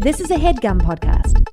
This is a HeadGum podcast.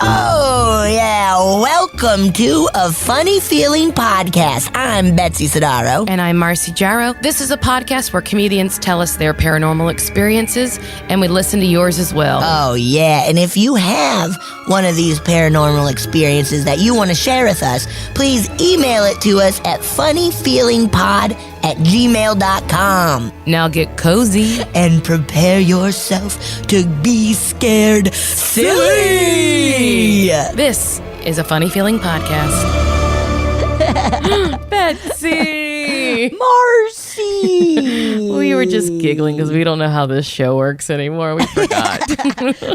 Oh, yeah. Welcome to a Funny Feeling podcast. I'm Betsy Sidaro. And I'm Marcy Jarrow. This is a podcast where comedians tell us their paranormal experiences, and we listen to yours as well. Oh, yeah. And if you have one of these paranormal experiences that you want to share with us, please email it to us at funnyfeelingpod@gmail.com. Now get cozy. And prepare yourself to be scared silly. This is a Funny Feeling podcast. Betsy! Marcy! We were just giggling because we don't know how this show works anymore. We forgot.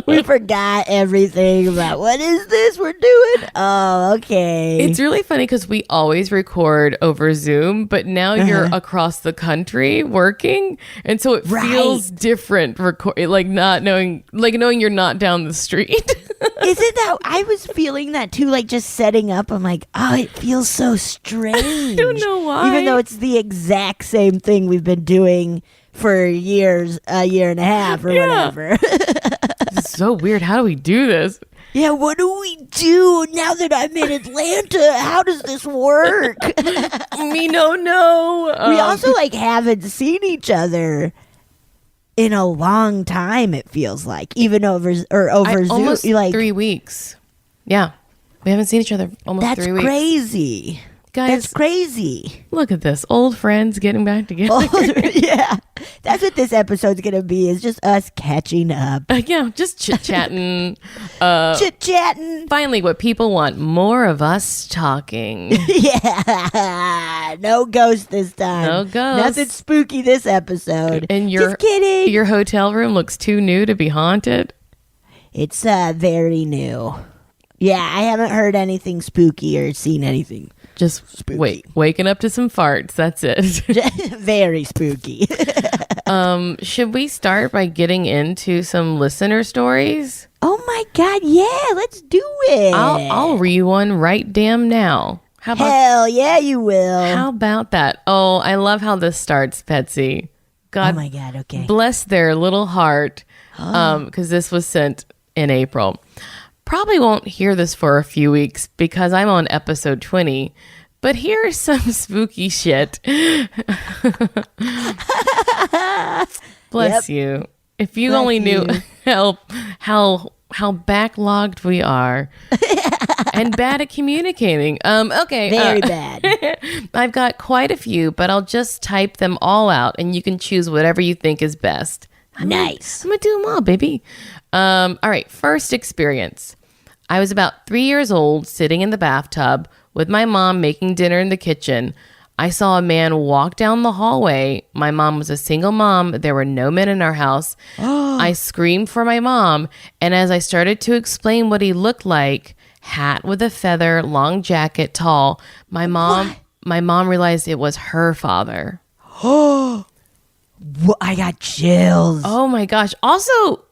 We forgot everything about what is this we're doing. Oh, okay. It's really funny because we always record over Zoom, but now you're across the country working, and so it feels different. Knowing you're not down the street. Isn't that? I was feeling that too. Like just setting up, I'm like, oh, it feels so strange. I don't know why. Even though it's the exact same thing we've been doing for years, a year and a half or whatever. It's so weird. How do we do this? Yeah, what do we do now that I'm in Atlanta? How does this work? Me no. We also haven't seen each other in a long time. It feels like even over Zoom, almost 3 weeks. Yeah, we haven't seen each other almost 3 weeks. That's crazy. Guys, that's crazy. Look at this. Old friends getting back together. Yeah. That's what this episode's going to be, is just us catching up. Yeah, just chit-chatting. Chit-chatting. Finally, what people want, more of us talking. Yeah. No ghost this time. No ghost. Nothing spooky this episode. And just kidding. Your hotel room looks too new to be haunted. It's very new. Yeah, I haven't heard anything spooky or seen anything. Just spooky. Waking up to some farts. That's it. Very spooky. Should we start by getting into some listener stories? Oh my God, yeah, let's do it. I'll read one right damn now. Hell yeah, you will. How about that? Oh, I love how this starts, Betsy. God, oh my God, okay. Bless their little heart, because this was sent in April. Probably won't hear this for a few weeks because I'm on episode 20, but here's some spooky shit. Bless you. If you only knew how backlogged we are and bad at communicating. Okay. Very bad. I've got quite a few, but I'll just type them all out and you can choose whatever you think is best. Nice. I'm going to do them all, baby. All right. First experience. I was about 3 years old, sitting in the bathtub with my mom making dinner in the kitchen. I saw a man walk down the hallway. My mom was a single mom. There were no men in our house. I screamed for my mom. And as I started to explain what he looked like, hat with a feather, long jacket, tall, my mom realized it was her father. Oh, I got chills. Oh my gosh. Also,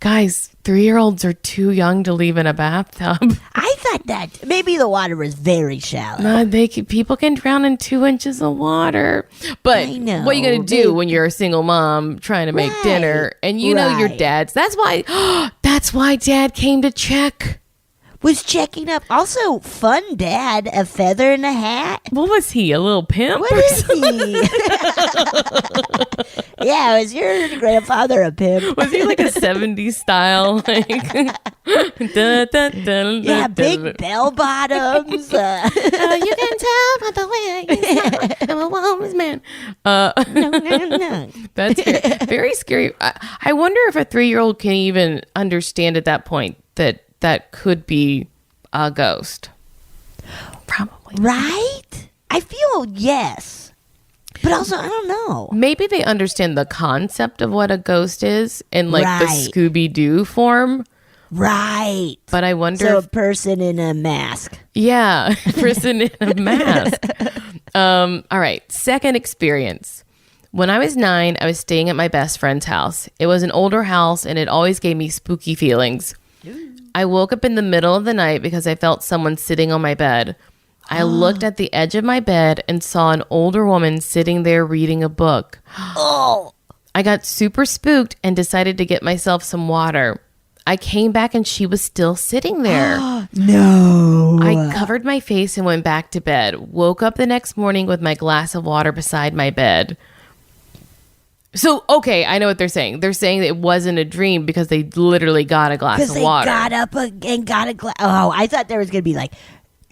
guys, 3-year-olds are too young to leave in a bathtub. I thought that maybe the water was very shallow. No, people can drown in 2 inches of water. But what are you going to do when you're a single mom trying to make dinner and you know your dad's? That's why Dad came to check. Was checking up. Also, fun dad, a feather and a hat. What was he, a little pimp? What is he? Yeah, was your grandfather a pimp? Was he like a 70s style? Yeah, big bell bottoms. You can tell by the way you smile. I'm a woman's man. No. That's very scary. I wonder if a 3-year-old can even understand at that point that could be a ghost. Probably. Right? I feel yes. But also, I don't know. Maybe they understand the concept of what a ghost is in the Scooby-Doo form. Right. But I wonder So a person in a mask. Yeah, a person in a mask. All right. Second experience. When I was 9, I was staying at my best friend's house. It was an older house and it always gave me spooky feelings. I woke up in the middle of the night because I felt someone sitting on my bed. I looked at the edge of my bed and saw an older woman sitting there reading a book. Oh. I got super spooked and decided to get myself some water. I came back and she was still sitting there. No. I covered my face and went back to bed. Woke up the next morning with my glass of water beside my bed. So, okay, I know what they're saying. They're saying that it wasn't a dream because they literally got a glass of water. Because they got up and got a glass. Oh, I thought there was going to be like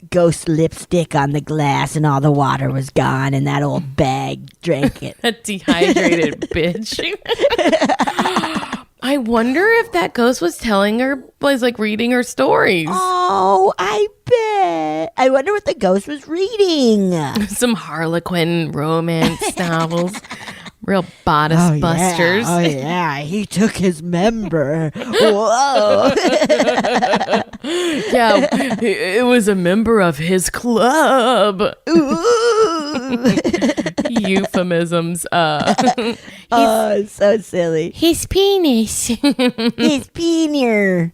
ghost lipstick on the glass and all the water was gone and that old bag drank it. A dehydrated bitch. I wonder if that ghost was like reading her stories. Oh, I bet. I wonder what the ghost was reading. Some Harlequin romance novels. Real bodice busters. Oh, yeah. He took his member. Whoa. Yeah, it was a member of his club. Ooh. Euphemisms. Oh, so silly. His penis. His penier.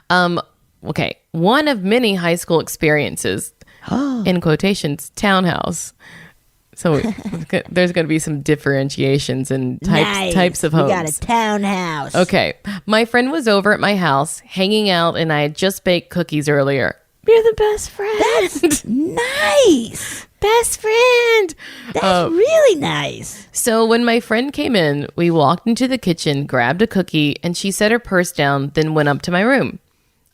Okay, one of many high school experiences, in quotations, townhouse. So there's going to be some differentiations in types of homes. We got a townhouse. Okay. My friend was over at my house hanging out and I had just baked cookies earlier. You're the best friend. That's nice. Best friend. That's really nice. So when my friend came in, we walked into the kitchen, grabbed a cookie, and she set her purse down, then went up to my room.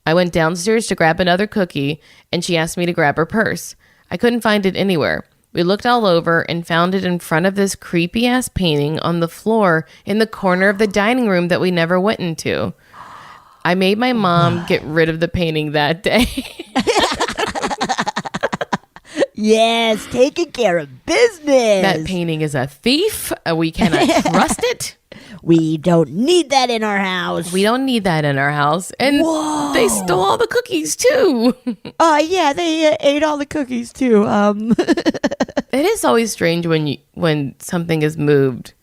I went downstairs to grab another cookie and she asked me to grab her purse. I couldn't find it anywhere. We looked all over and found it in front of this creepy-ass painting on the floor in the corner of the dining room that we never went into. I made my mom get rid of the painting that day. Yes, taking care of business. That painting is a thief. We cannot trust it. We don't need that in our house. We don't need that in our house. And they stole all the cookies, too. Yeah, they ate all the cookies, too. It is always strange when something is moved.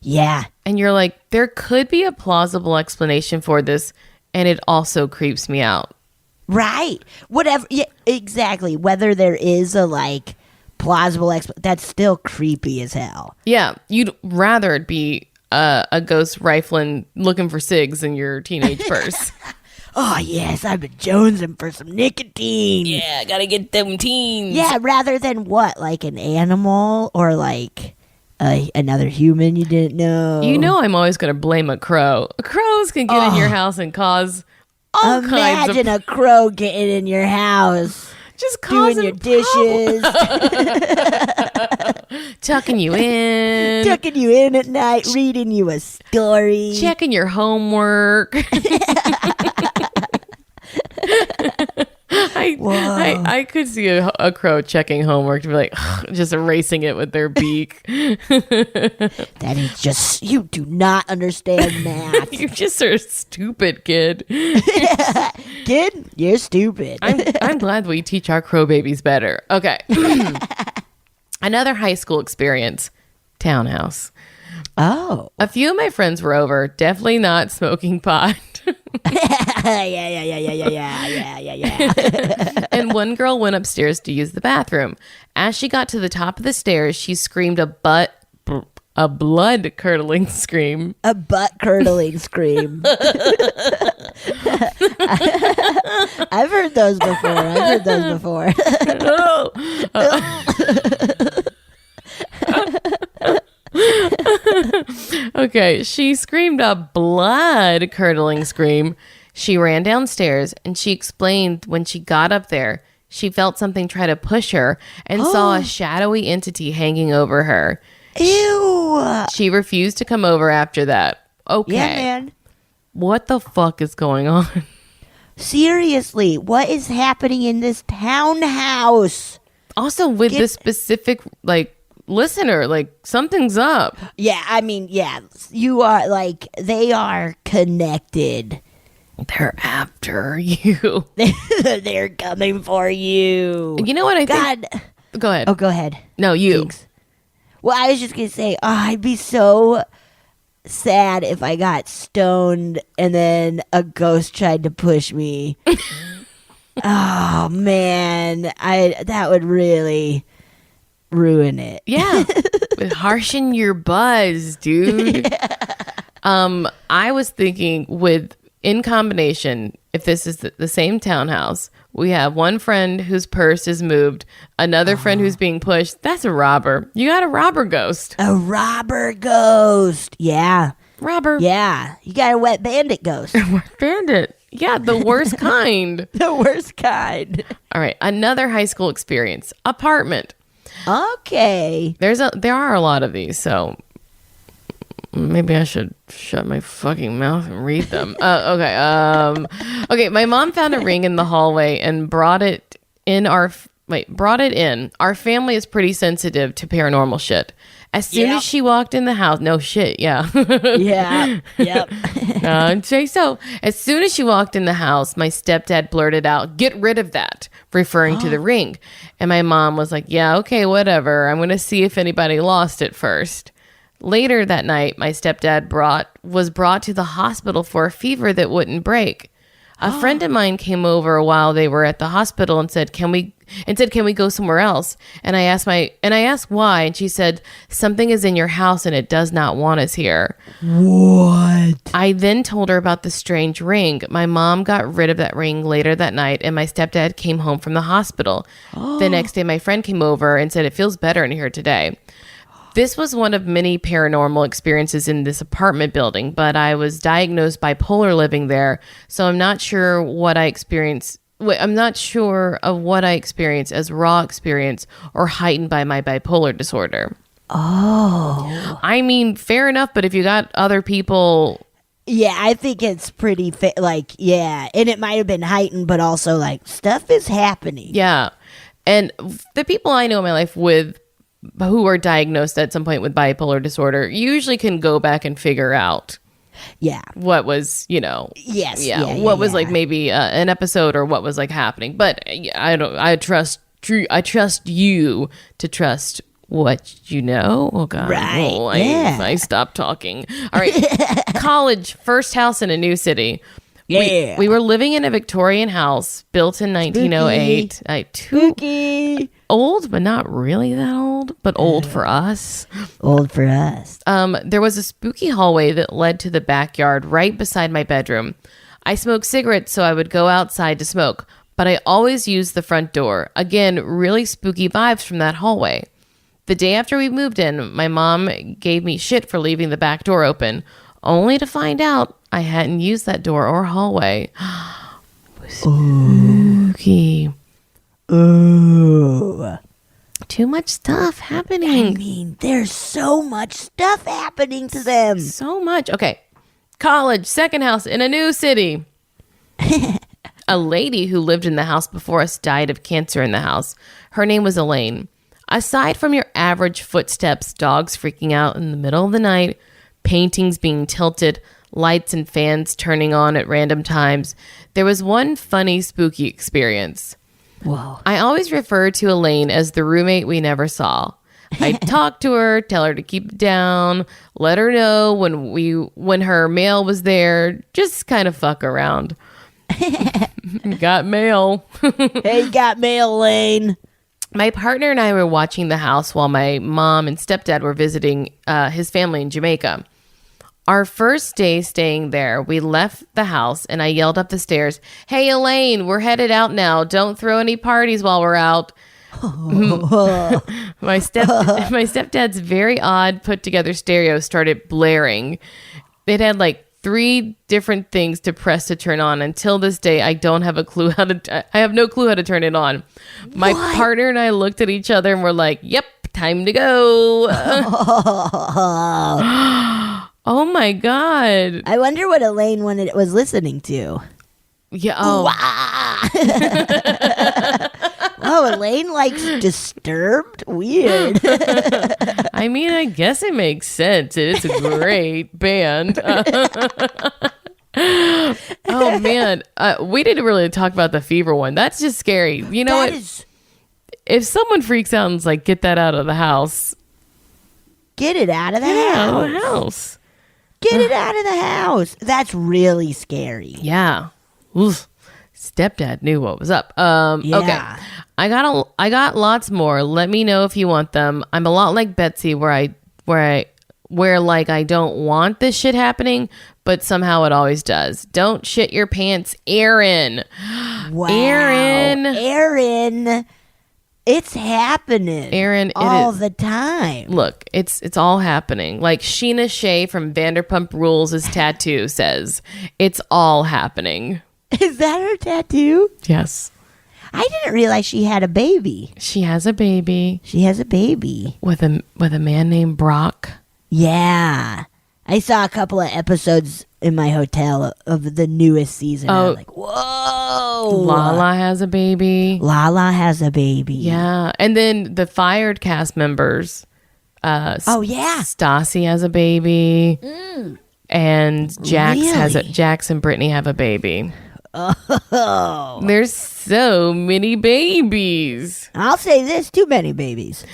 Yeah. And you're like, there could be a plausible explanation for this, and it also creeps me out. Right. Whatever. Yeah, exactly. Whether there is a, like, plausible explanation, that's still creepy as hell. Yeah. You'd rather it be a ghost rifling looking for cigs in your teenage purse. Oh, yes, I've been jonesing for some nicotine. Yeah, gotta get them teens. Yeah, rather than what? Like an animal or like another human you didn't know? You know I'm always going to blame a crow. Crows can get in your house and cause all kinds of... Imagine a crow getting in your house. Just causing doing your dishes. Tucking you in. Tucking you in at night, reading you a story. Checking your homework. I could see a crow checking homework to be like, just erasing it with their beak. That is just, you do not understand math. You just are stupid, kid. Kid, you're stupid. I'm glad we teach our crow babies better. Okay. Another high school experience. Townhouse. Oh. A few of my friends were over, definitely not smoking pot. Yeah. And one girl went upstairs to use the bathroom. As she got to the top of the stairs, she screamed a blood-curdling scream. A butt-curdling scream. I've heard those before. Okay, she screamed a blood-curdling scream. She ran downstairs and she explained when she got up there, she felt something try to push her and saw a shadowy entity hanging over her. Ew. She refused to come over after that. Okay. Yeah, man. What the fuck is going on? Seriously, what is happening in this townhouse? Also, with this specific, listener, something's up. Yeah, I mean, yeah, you are, they are connected. They're after you. They're coming for you. You know what I think? Go ahead. Oh, go ahead. No, you. Thanks. Well, I was just going to say, I'd be so sad if I got stoned and then a ghost tried to push me. Oh man, that would really ruin it. Yeah. Harshen your buzz, dude. I was thinking in combination, if this is the same townhouse, we have one friend whose purse is moved, another friend who's being pushed. That's a robber. You got a robber ghost. A robber ghost. Yeah. Robber. Yeah. You got a wet bandit ghost. Wet bandit. Yeah, the worst kind. The worst kind. All right, another high school experience. Apartment. Okay. There are a lot of these, so maybe I should shut my fucking mouth and read them. Okay. Okay. My mom found a ring in the hallway and brought it in. Our family is pretty sensitive to paranormal shit. As soon as she walked in the house, no shit, yeah. Yeah. Yep. I'd say so. As soon as she walked in the house, my stepdad blurted out, "Get rid of that," referring to the ring. And my mom was like, "Yeah, okay, whatever. I'm going to see if anybody lost it first." Later that night, my stepdad was brought to the hospital for a fever that wouldn't break. A friend of mine came over while they were at the hospital and said, "Can we go somewhere else?" And I asked why, and she said, "Something is in your house and it does not want us here." What? I then told her about the strange ring. My mom got rid of that ring later that night, and my stepdad came home from the hospital. The next day, my friend came over and said, "It feels better in here today." This was one of many paranormal experiences in this apartment building, but I was diagnosed bipolar living there, so I'm not sure what I experienced. I'm not sure of what I experienced as raw experience or heightened by my bipolar disorder. Oh. I mean, fair enough, but if you got other people... Yeah, I think it's pretty, and it might have been heightened, but also, stuff is happening. Yeah. And the people I know in my life who are diagnosed at some point with bipolar disorder usually can go back and figure out what was, what was maybe an episode or what was happening. But I trust you to trust what you know. Oh God. Right. Oh, I stopped talking. All right. College, first house in a new city. Yeah. We were living in a Victorian house built in 1908. Spooky. Old, but not really that old, but old for us. Old for us. There was a spooky hallway that led to the backyard right beside my bedroom. I smoked cigarettes, so I would go outside to smoke, but I always used the front door. Again, really spooky vibes from that hallway. The day after we moved in, my mom gave me shit for leaving the back door open, only to find out I hadn't used that door or hallway. Spooky. Ooh. Too much stuff happening. I mean, there's so much stuff happening to them. So much. Okay. College, second house in a new city. A lady who lived in the house before us died of cancer in the house. Her name was Elaine. Aside from your average footsteps, dogs freaking out in the middle of the night, paintings being tilted, lights and fans turning on at random times, there was one funny, spooky experience. Whoa. I always refer to Elaine as the roommate we never saw. I'd talk to her, tell her to keep it down, let her know when her mail was there, just kind of fuck around. Got mail. Hey, got mail, Elaine. My partner and I were watching the house while my mom and stepdad were visiting his family in Jamaica. Our first day staying there, we left the house and I yelled up the stairs, "Hey, Elaine, we're headed out now. Don't throw any parties while we're out." My stepdad's very odd put together stereo started blaring. It had 3 different things to press to turn on. Until this day, I have no clue how to turn it on. My partner and I looked at each other and were like, "Yep, time to go." Oh my God. I wonder what Elaine was listening to. Yeah. Oh. Oh, Elaine likes Disturbed? Weird. I mean, I guess it makes sense. It's a great band. Oh, man. We didn't really talk about the fever one. That's just scary. You know what? If someone freaks out and is like, "Get that out of the house." Get it out of the Get it house. out of the house. Get it out of the house. That's really scary. Yeah. Oof. Stepdad knew what was up. Yeah. Okay. I got lots more. Let me know if you want them. I'm a lot like Betsy where like I don't want this shit happening, but somehow it always does. Don't shit your pants, Erin. Wow. Erin. It's happening. Erin, all the time. Look, it's all happening. Like Sheena Shea from Vanderpump Rules' tattoo says, it's all happening. Is that her tattoo? Yes. I didn't realize she had a baby. She has a baby. She has a baby. With a man named Brock. Yeah. I saw a couple of episodes in my hotel of the newest season. Oh. I'm like, whoa. Lala has a baby. Lala has a baby. Yeah. And then the fired cast members. Oh, yeah. Stassi has a baby. And Jax and Brittany have a baby. Oh. There's so many babies. I'll say this, too many babies.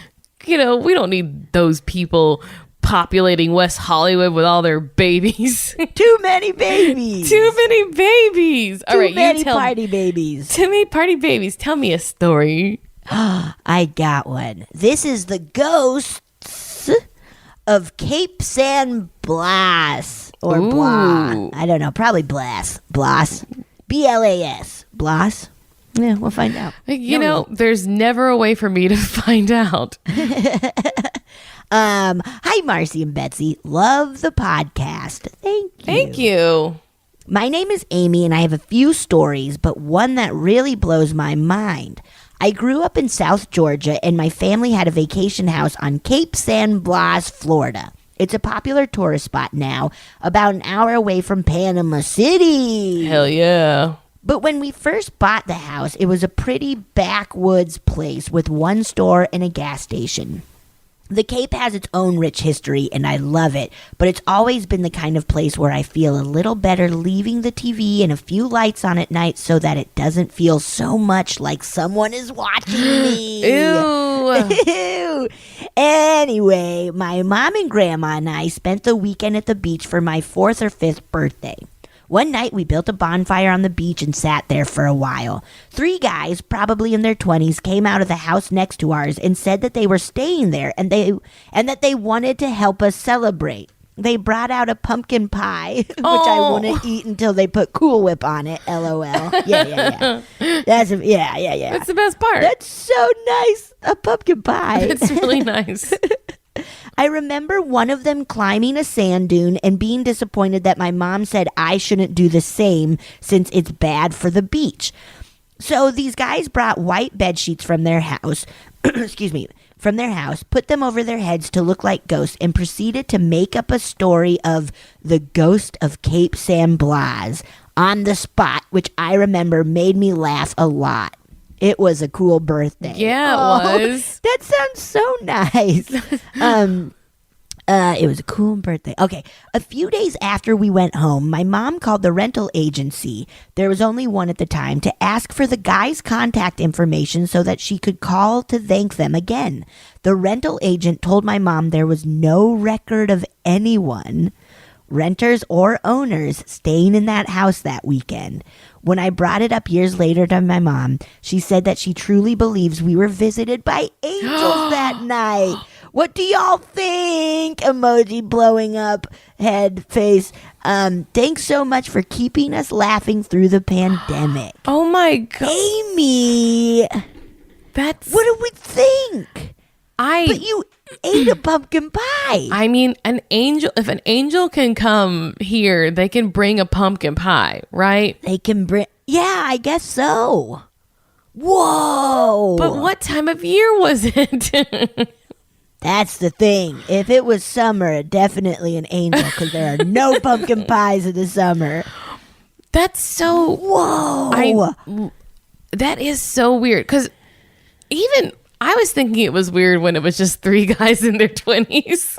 You know, we don't need those people populating West Hollywood with all their babies. Too many babies. Too many babies. All right, Too many party babies. Too many party babies. Tell me a story. I got one. This is the ghosts of Cape San Blas. Or Ooh. Blas. I don't know. Probably Blas. Blas. B-L-A-S. Blas. Yeah, we'll find out. You know, there's never a way for me to find out. Hi, Marcy and Betsy. Love the podcast. Thank you. Thank you. My name is Amy, and I have a few stories, but one that really blows my mind. I grew up in South Georgia, and my family had a vacation house on Cape San Blas, Florida. It's a popular tourist spot now, about an hour away from Panama City. Hell yeah. But when we first bought the house, it was a pretty backwoods place with one store and a gas station. The Cape has its own rich history, and I love it, but it's always been the kind of place where I feel a little better leaving the TV and a few lights on at night so that it doesn't feel so much like someone is watching me. Ew. Ew. Anyway, my mom and grandma and I spent the weekend at the beach for my 4th or 5th birthday. One night, we built a bonfire on the beach and sat there for a while. 3 guys, probably in their 20s, came out of the house next to ours and said that they were staying there and that they wanted to help us celebrate. They brought out a pumpkin pie, which I wouldn't eat until they put Cool Whip on it, LOL. Yeah. That's the best part. That's so nice, a pumpkin pie. It's really nice. I remember one of them climbing a sand dune and being disappointed that my mom said I shouldn't do the same since it's bad for the beach. So these guys brought white bed sheets from their house, put them over their heads to look like ghosts, and proceeded to make up a story of the ghost of Cape San Blas on the spot, which I remember made me laugh a lot. It was a cool birthday. Yeah, it was. That sounds so nice. It was a cool birthday. Okay, a few days after we went home, my mom called the rental agency. There was only one at the time, to ask for the guy's contact information so that she could call to thank them again. The rental agent told my mom there was no record of anyone, renters or owners, staying in that house that weekend. When I brought it up years later to my mom, she said that she truly believes we were visited by angels that night. What do y'all think? Emoji blowing up, head, face. Thanks so much for keeping us laughing through the pandemic. Oh my God. Amy, what do we think? But you ate a pumpkin pie. I mean, if an angel can come here, they can bring a pumpkin pie, right? They can bring, yeah, I guess so. Whoa. But what time of year was it? That's the thing. If it was summer, definitely an angel, because there are no pumpkin pies in the summer. That's so... Whoa. That is so weird, because even... I was thinking it was weird when it was just 3 guys in their 20s.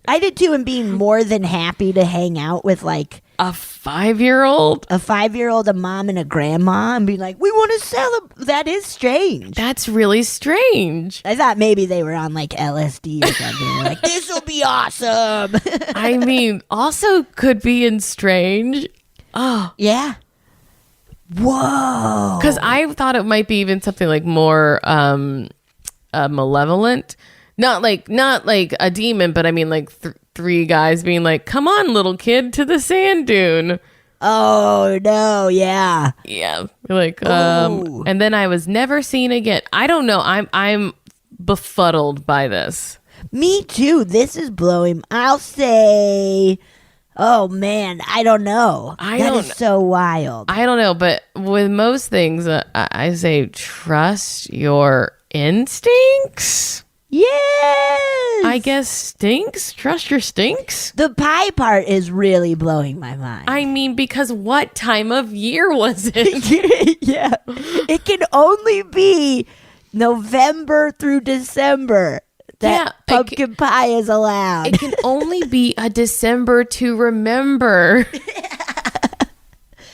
I did too, and being more than happy to hang out with like a 5-year-old, a mom and a grandma, and be like, we want to celebrate. That is strange. That's really strange. I thought maybe they were on like LSD or something. They're like, this will be awesome. I mean, also could be in strange. Oh yeah. Whoa. Because I thought it might be even something like more malevolent. Not like a demon, but I mean like three guys being like, come on, little kid, to the sand dune. Oh, no. Yeah. Yeah. Like, Ooh. and then I was never seen again. I don't know. I'm befuddled by this. Me too. This is blowing. I'll say, oh man, I don't know. That is so wild. I don't know, but with most things, I say trust your instincts. Yes. I guess stinks. Trust your stinks. The pie part is really blowing my mind. I mean, because what time of year was it? Yeah. It can only be November through December that pumpkin pie is allowed. It can only be a December to remember.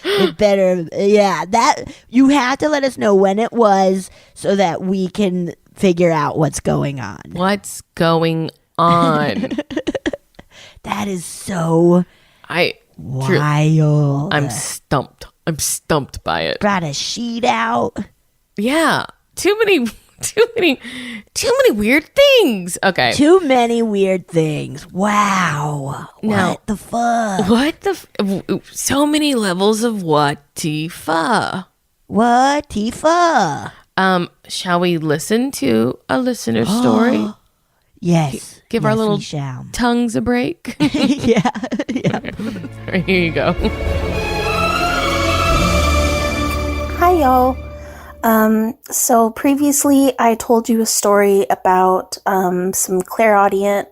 It better, that you have to let us know when it was so that we can figure out what's going on. What's going on? That is so wild. I'm stumped. I'm stumped by it. Brought a sheet out. Yeah. Too many weird things. Okay. Too many weird things. Wow. Now, what the fuck? So many levels of what Tifa. What Tifa? Shall we listen to a listener story? Yes. Give our little tongues a break. Yeah. Here you go. Hi, y'all. So previously I told you a story about some clairaudient,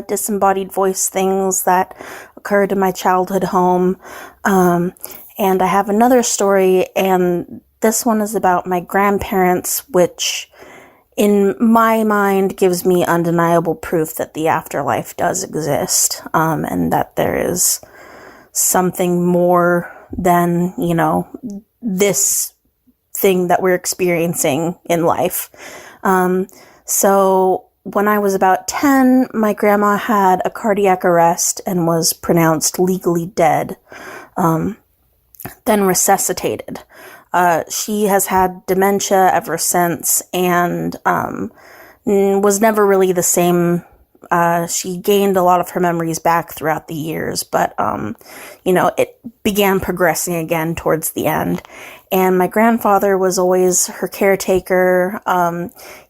disembodied voice things that occurred in my childhood home. And I have another story, and this one is about my grandparents, which in my mind gives me undeniable proof that the afterlife does exist, and that there is something more than, this thing that we're experiencing in life. So when I was about 10, my grandma had a cardiac arrest and was pronounced legally dead, then resuscitated. She has had dementia ever since and was never really the same. She gained a lot of her memories back throughout the years, but, it began progressing again towards the end. And my grandfather was always her caretaker.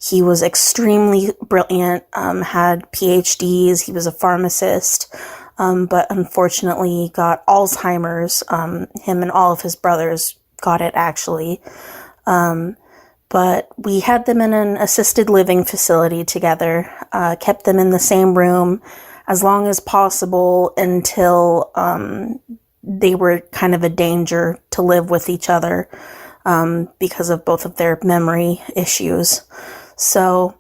He was extremely brilliant, had PhDs. He was a pharmacist, but unfortunately got Alzheimer's. Him and all of his brothers got it, actually. But we had them in an assisted living facility together, kept them in the same room as long as possible until they were kind of a danger to live with each other because of both of their memory issues. So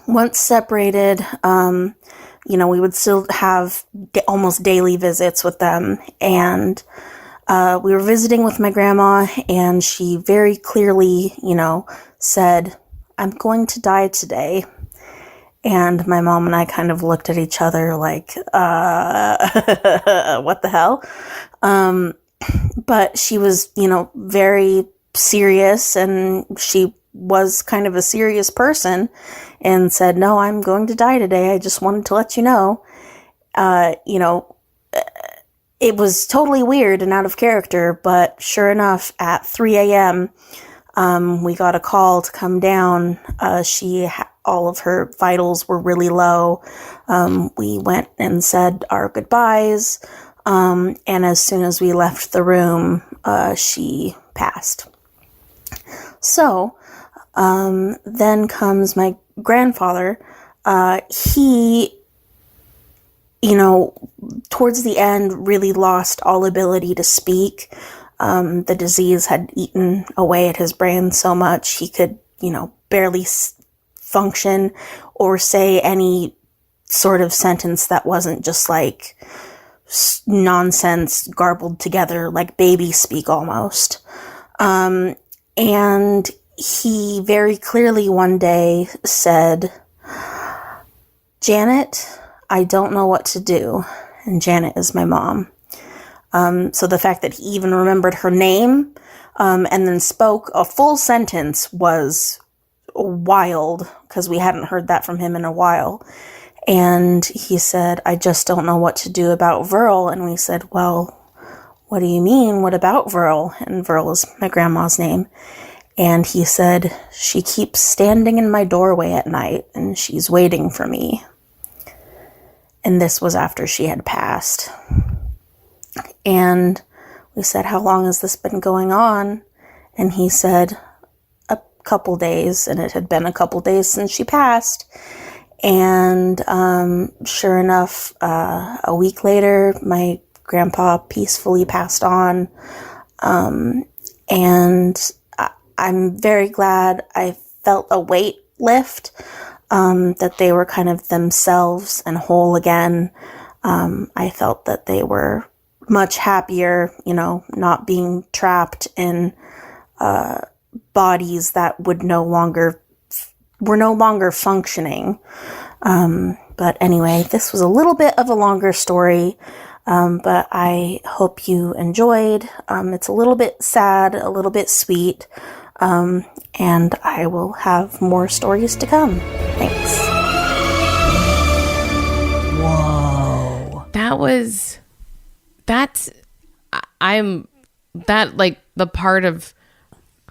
once separated, we would still have almost daily visits with them. And we were visiting with my grandma, and she very clearly, said, "I'm going to die today." And my mom and I kind of looked at each other like, what the hell? But she was, very serious, and she was kind of a serious person, and said, "No, I'm going to die today. I just wanted to let you know." It was totally weird and out of character, but sure enough, at 3 a.m., we got a call to come down. All of her vitals were really low. We went and said our goodbyes. And as soon as we left the room, she passed. So, then comes my grandfather. He, towards the end, really lost all ability to speak. The disease had eaten away at his brain so much he could, barely function or say any sort of sentence that wasn't just like nonsense garbled together, like baby speak almost. And he very clearly one day said, "Janet, I don't know what to do." And Janet is my mom. So the fact that he even remembered her name and then spoke a full sentence was wild because we hadn't heard that from him in a while. And he said, I just don't know what to do about Verl. And we said, well, what do you mean? What about Verl? And Verl is my grandma's name. And he said, she keeps standing in my doorway at night and she's waiting for me. And this was after she had passed. And we said, how long has this been going on? And he said, a couple days. And it had been a couple days since she passed. And sure enough, a week later, my grandpa peacefully passed on. And I'm very glad I felt a weight lift, that they were kind of themselves and whole again. I felt that they were much happier, not being trapped in bodies that were no longer functioning. But anyway, this was a little bit of a longer story, but I hope you enjoyed. It's a little bit sad, a little bit sweet, and I will have more stories to come. Thanks. Whoa. Like the part of,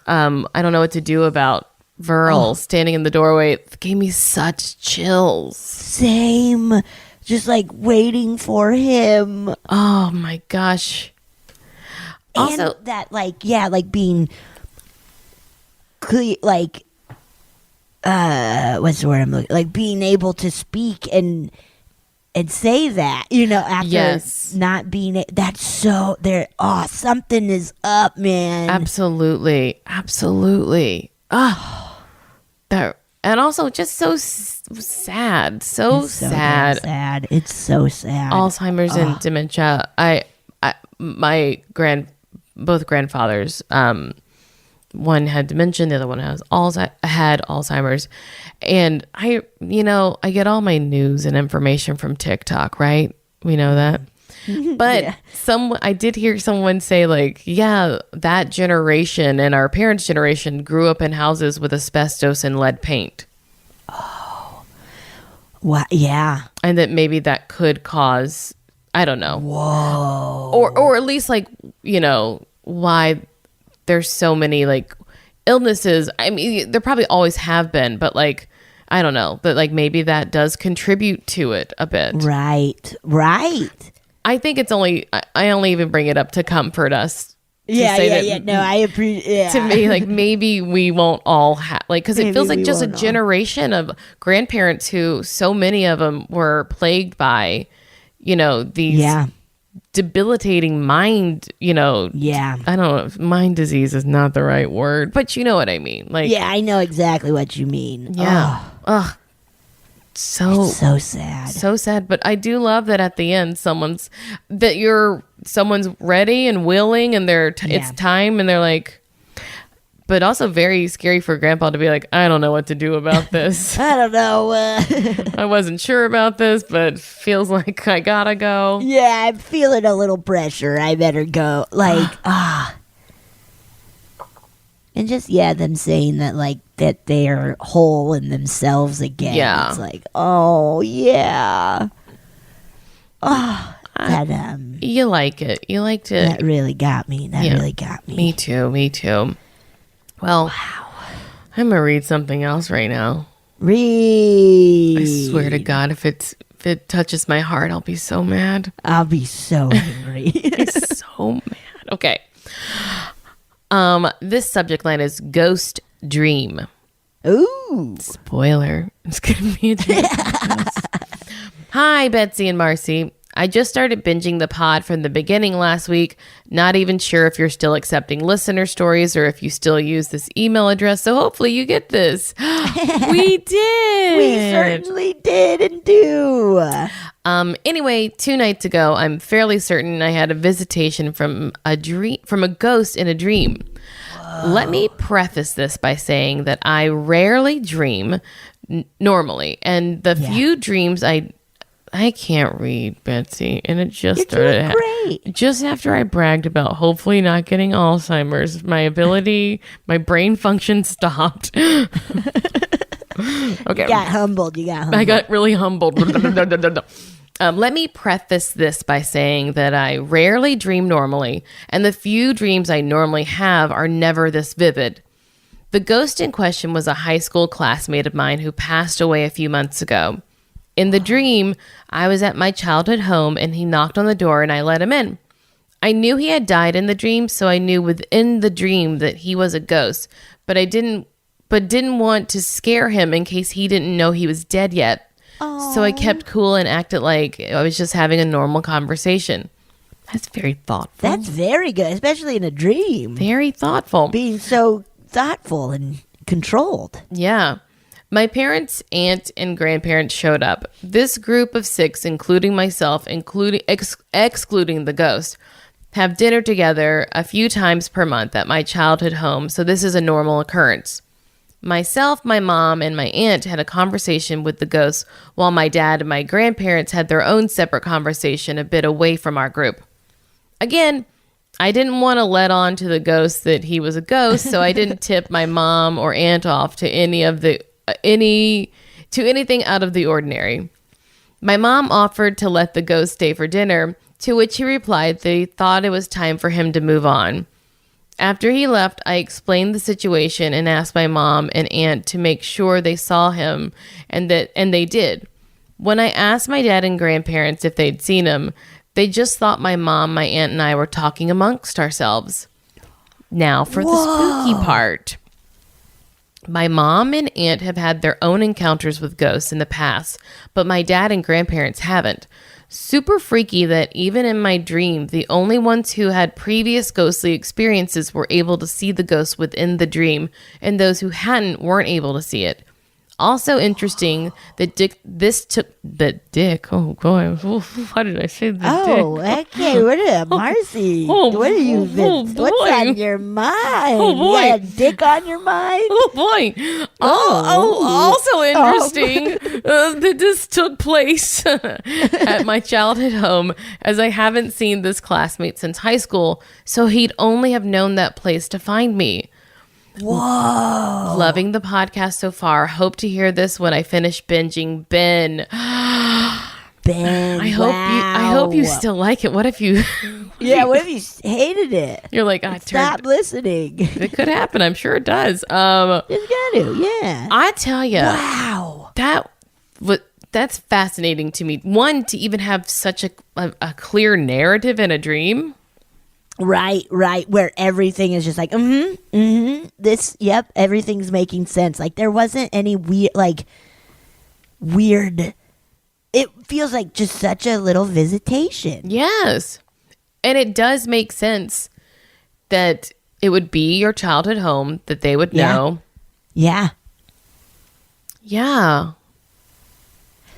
I don't know what to do about Verl standing in the doorway gave me such chills. Same. Just like waiting for him. Oh my gosh. Also, and that like being like what's the word I'm looking, like being able to speak and say that, after not being, that's so there. Oh, something is up, man. Absolutely. And also just so sad. So sad. Sad. It's so sad. Alzheimer's and dementia. Both grandfathers, one had dementia, the other one had Alzheimer's. And I get all my news and information from TikTok, right? We know that. But yeah. I did hear someone say, like, yeah, that generation and our parents' generation grew up in houses with asbestos and lead paint. Oh. What? Yeah. And that maybe that could cause, I don't know. Whoa. Or at least, like, why there's so many, like, illnesses. I mean, there probably always have been, but, like, I don't know. But, like, maybe that does contribute to it a bit. Right. I think it's I only even bring it up to comfort us. Yeah. No, I appreciate. Yeah. To me, like, maybe we won't all have, like, because it feels like just a generation of grandparents who so many of them were plagued by, these debilitating mind, I don't know, mind disease is not the right word, but you know what I mean. Like, yeah, I know exactly what you mean. Yeah. Ugh. So sad. So sad. But I do love that at the end, someone's ready and willing and it's time, and they're like, but also very scary for grandpa to be like, I don't know what to do about this. I don't know. I wasn't sure about this, but feels like I gotta go. Yeah, I'm feeling a little pressure. I better go. Like, And just, them saying that, like, that they're whole in themselves again. Yeah. It's like, oh, yeah. Oh, you like it. You liked it. That really got me. Really got me. Me too. Well, wow. I'm going to read something else right now. Read. I swear to God, if it touches my heart, I'll be so mad. I'll be so angry. I'll be so mad. Okay. This subject line is ghost dream. Ooh. Spoiler. It's going to be a dream. Hi, Betsy and Marcy. I just started binging the pod from the beginning last week. Not even sure if you're still accepting listener stories or if you still use this email address. So hopefully you get this. We did. We certainly did and do. Anyway, 2 nights ago, I'm fairly certain I had a visitation from a ghost in a dream. Whoa. Let me preface this by saying that I rarely dream normally, and the few dreams I can't read, Betsy, and it just started. great. Just after I bragged about hopefully not getting Alzheimer's, my brain function stopped. Okay. You got humbled. I got really humbled. Let me preface this by saying that I rarely dream normally, and the few dreams I normally have are never this vivid. The ghost in question was a high school classmate of mine who passed away a few months ago. In the dream, I was at my childhood home and he knocked on the door and I let him in. I knew he had died in the dream, so I knew within the dream that he was a ghost, but didn't want to scare him in case he didn't know he was dead yet. Aww. So I kept cool and acted like I was just having a normal conversation. That's very thoughtful. That's very good, especially in a dream. Very thoughtful. Being so thoughtful and controlled. Yeah. My parents, aunt, and grandparents showed up. This group of 6, including myself, excluding the ghost, have dinner together a few times per month at my childhood home, so this is a normal occurrence. Myself, my mom, and my aunt had a conversation with the ghost, while my dad and my grandparents had their own separate conversation a bit away from our group. Again, I didn't want to let on to the ghost that he was a ghost, so I didn't tip my mom or aunt off to anything out of the ordinary. My mom offered to let the ghost stay for dinner, to which he replied they thought it was time for him to move on. After he left, I explained the situation and asked my mom and aunt to make sure they saw him, and they did. When I asked my dad and grandparents if they'd seen him, they just thought my mom, my aunt, and I were talking amongst ourselves. Now for the spooky part. My mom and aunt have had their own encounters with ghosts in the past, but my dad and grandparents haven't. Super freaky that even in my dream, the only ones who had previous ghostly experiences were able to see the ghost within the dream, and those who hadn't weren't able to see it. Also interesting that Dick, oh boy, why did I say the Dick? Oh, okay, what is Marcy? What are you, what's on your mind? Oh boy. You got a dick on your mind? Oh boy. Also interesting that this took place at my childhood home, as I haven't seen this classmate since high school, so he'd only have known that place to find me. Whoa. Loving the podcast so far. Hope to hear this when I finish binging Ben. Ben, I hope you still like it. What if you Yeah, what if you hated it? You're like, stop listening. It could happen. I'm sure it does. It's got to, yeah. I tell you. Wow. That's fascinating to me. One, to even have such a clear narrative in a dream. Right. Where everything is just like, everything's making sense. Like there wasn't any weird, it feels like just such a little visitation. Yes. And it does make sense that it would be your childhood home, that they would know. Yeah. Yeah.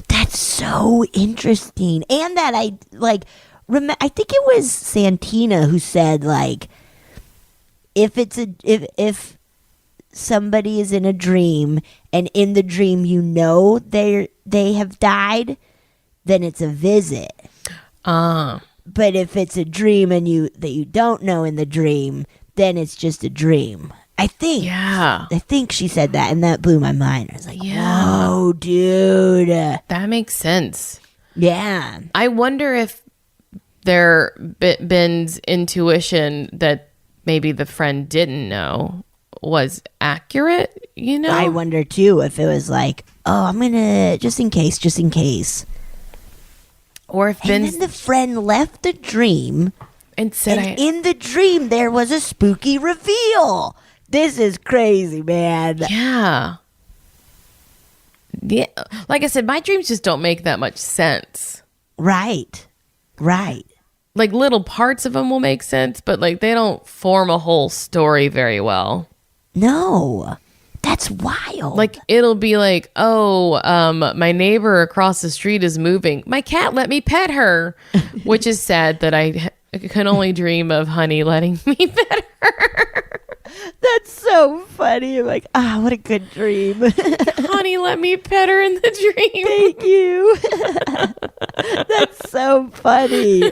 That's so interesting. And that I think it was Santina who said, like, if somebody is in a dream and in the dream they have died, then it's a visit. But if it's a dream and that you don't know in the dream, then it's just a dream. I think. Yeah. I think she said that, and that blew my mind. I was like, whoa, dude. That makes sense. Yeah. I wonder if Ben's intuition that maybe the friend didn't know was accurate, you know? I wonder too if it was like, oh, I'm gonna just in case. Or if and then the friend left the dream and said, in the dream there was a spooky reveal. This is crazy, man. Yeah. Yeah. Like I said, my dreams just don't make that much sense. Right. Like little parts of them will make sense, but like they don't form a whole story very well. No. That's wild. Like it'll be like, my neighbor across the street is moving. My cat let me pet her, which is sad that I can only dream of Honey letting me pet her. That's so funny. I'm like, what a good dream. Honey let me pet her in the dream. Thank you. That's so funny.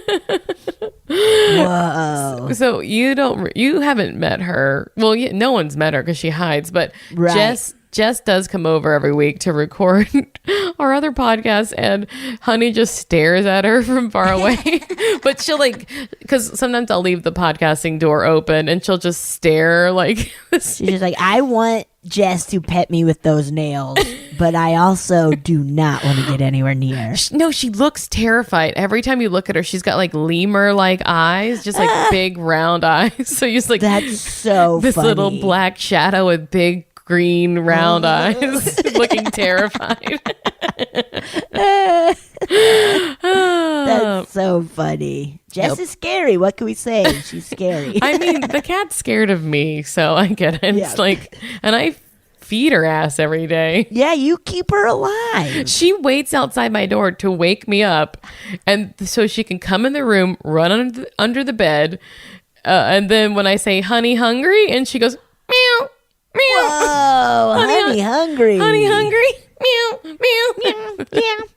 Whoa. So you haven't met her. Well, no one's met her because she hides, but Right. Jess does come over every week to record our other podcast, and Honey just stares at her from far away. But she'll because sometimes I'll leave the podcasting door open and she'll just stare She's just like, I want Jess to pet me with those nails, but I also do not want to get anywhere near. No, she looks terrified. Every time you look at her, she's got lemur-like eyes, just big round eyes. So you're just That's so this funny. little black shadow with big green round eyes, looking terrified. That's so funny. Jess is scary. What can we say? She's scary. I mean, the cat's scared of me, so I get it. Yeah. It's and I feed her ass every day. Yeah, you keep her alive. She waits outside my door to wake me up, and so she can come in the room, run under the bed, and then when I say, "Honey, hungry?" and she goes, "Meow, meow." Whoa, honey hungry. Honey, hungry? Meow, meow, meow.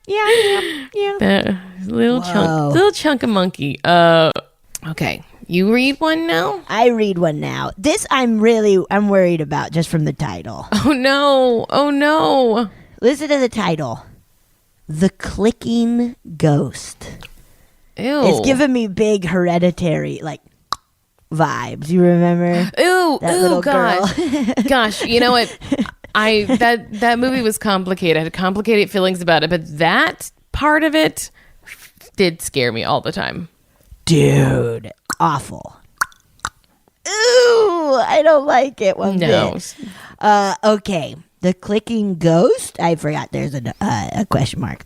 Yeah. That little chunk of monkey. Okay. You read one now? I read one now. This I'm worried about just from the title. Oh no. Listen to the title. The Clicking Ghost. Ew. It's giving me big Hereditary vibes. You remember? Ew, That little gosh. girl. Gosh, you know what? That movie was complicated. I had complicated feelings about it, but that part of it did scare me all the time. Dude, awful. Ooh, I don't like it one bit. Okay. The Clicking Ghost. I forgot there's a question mark.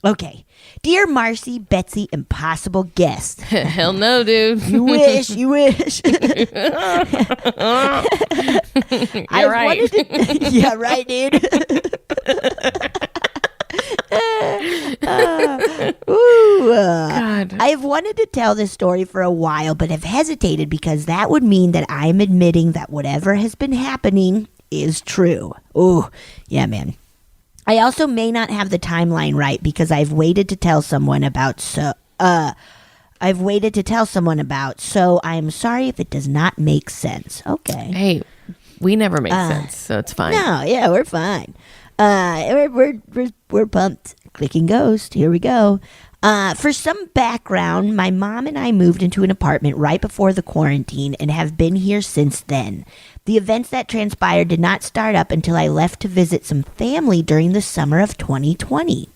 Okay. Dear Marcy, Betsy, impossible guest. Hell no, dude. You wish. You're right. Yeah, right, dude. God. I've wanted to tell this story for a while, but have hesitated because that would mean that I'm admitting that whatever has been happening is true. Ooh, yeah, man. I also may not have the timeline right because I've waited to tell someone about, so I'm sorry if it does not make sense. Okay. Hey, we never make sense, so it's fine. No, yeah, we're fine. We're pumped. Clicking Ghost. Here we go. For some background, my mom and I moved into an apartment right before the quarantine and have been here since then. The events that transpired did not start up until I left to visit some family during the summer of 2020.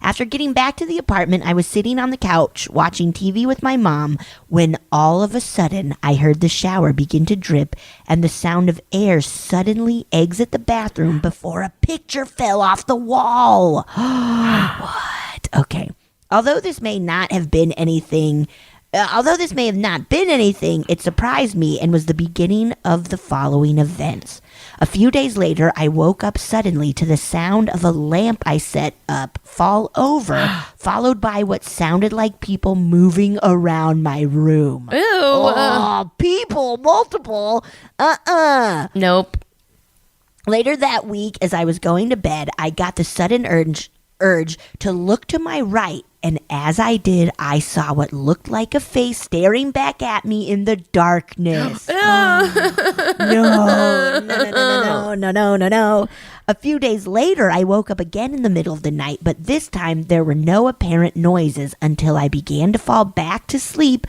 After getting back to the apartment, I was sitting on the couch watching TV with my mom when all of a sudden I heard the shower begin to drip and the sound of air suddenly exit the bathroom before a picture fell off the wall. What? Okay. Although this may not have been anything, it surprised me and was the beginning of the following events. A few days later, I woke up suddenly to the sound of a lamp I set up fall over, followed by what sounded like people moving around my room. Ew. Oh, people, multiple. Nope. Later that week, as I was going to bed, I got the sudden urge to look to my right, and as I did, I saw what looked like a face staring back at me in the darkness. No. A few days later, I woke up again in the middle of the night, but this time there were no apparent noises until I began to fall back to sleep,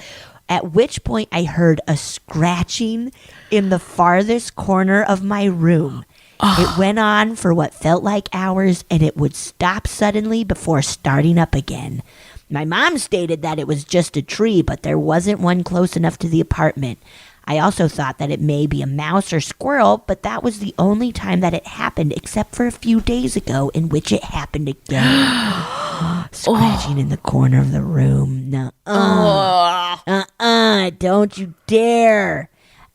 at which point I heard a scratching in the farthest corner of my room. It went on for what felt like hours, and it would stop suddenly before starting up again. My mom stated that it was just a tree, but there wasn't one close enough to the apartment. I also thought that it may be a mouse or squirrel, but that was the only time that it happened, except for a few days ago, in which it happened again. Scratching in the corner of the room. Don't you dare.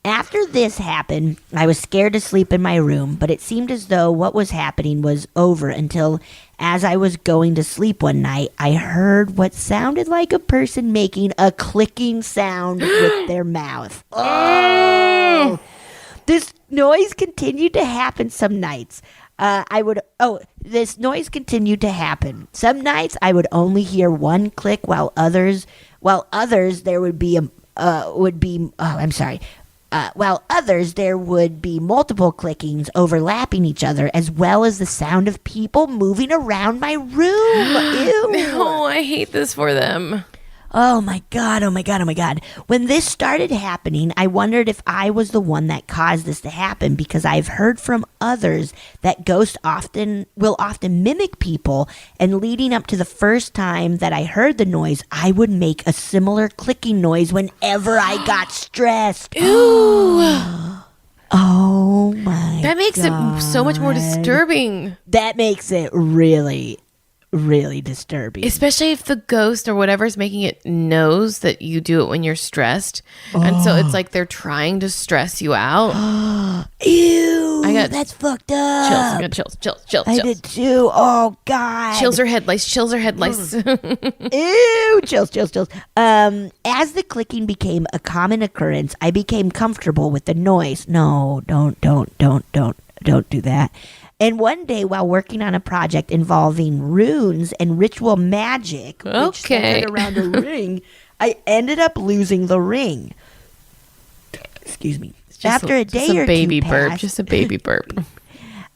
After this happened, I was scared to sleep in my room, but it seemed as though what was happening was over until, as I was going to sleep one night, I heard what sounded like a person making a clicking sound with their mouth. Oh! This noise continued to happen some nights. This noise continued to happen. Some nights I would only hear one click while others while others there would be while others there would be multiple clickings overlapping each other, as well as the sound of people moving around my room. Ew. No, I hate this for them. Oh my God, oh my God, oh my God. When this started happening, I wondered if I was the one that caused this to happen, because I've heard from others that ghosts will often mimic people, and leading up to the first time that I heard the noise, I would make a similar clicking noise whenever I got stressed. Ooh. Oh my That makes God. it so much more disturbing. That makes it really, really disturbing. Especially if the ghost or whatever's making it knows that you do it when you're stressed. And so it's like they're trying to stress you out. Ew, I got that's fucked up. I got chills. I did too. Oh God. Chills or head lice. Ew, chills. As the clicking became a common occurrence, I became comfortable with the noise. No, don't do that. And one day, while working on a project involving runes and ritual magic, which centered around a ring, I ended up losing the ring. Excuse me. After a day or two passed, just a baby burp.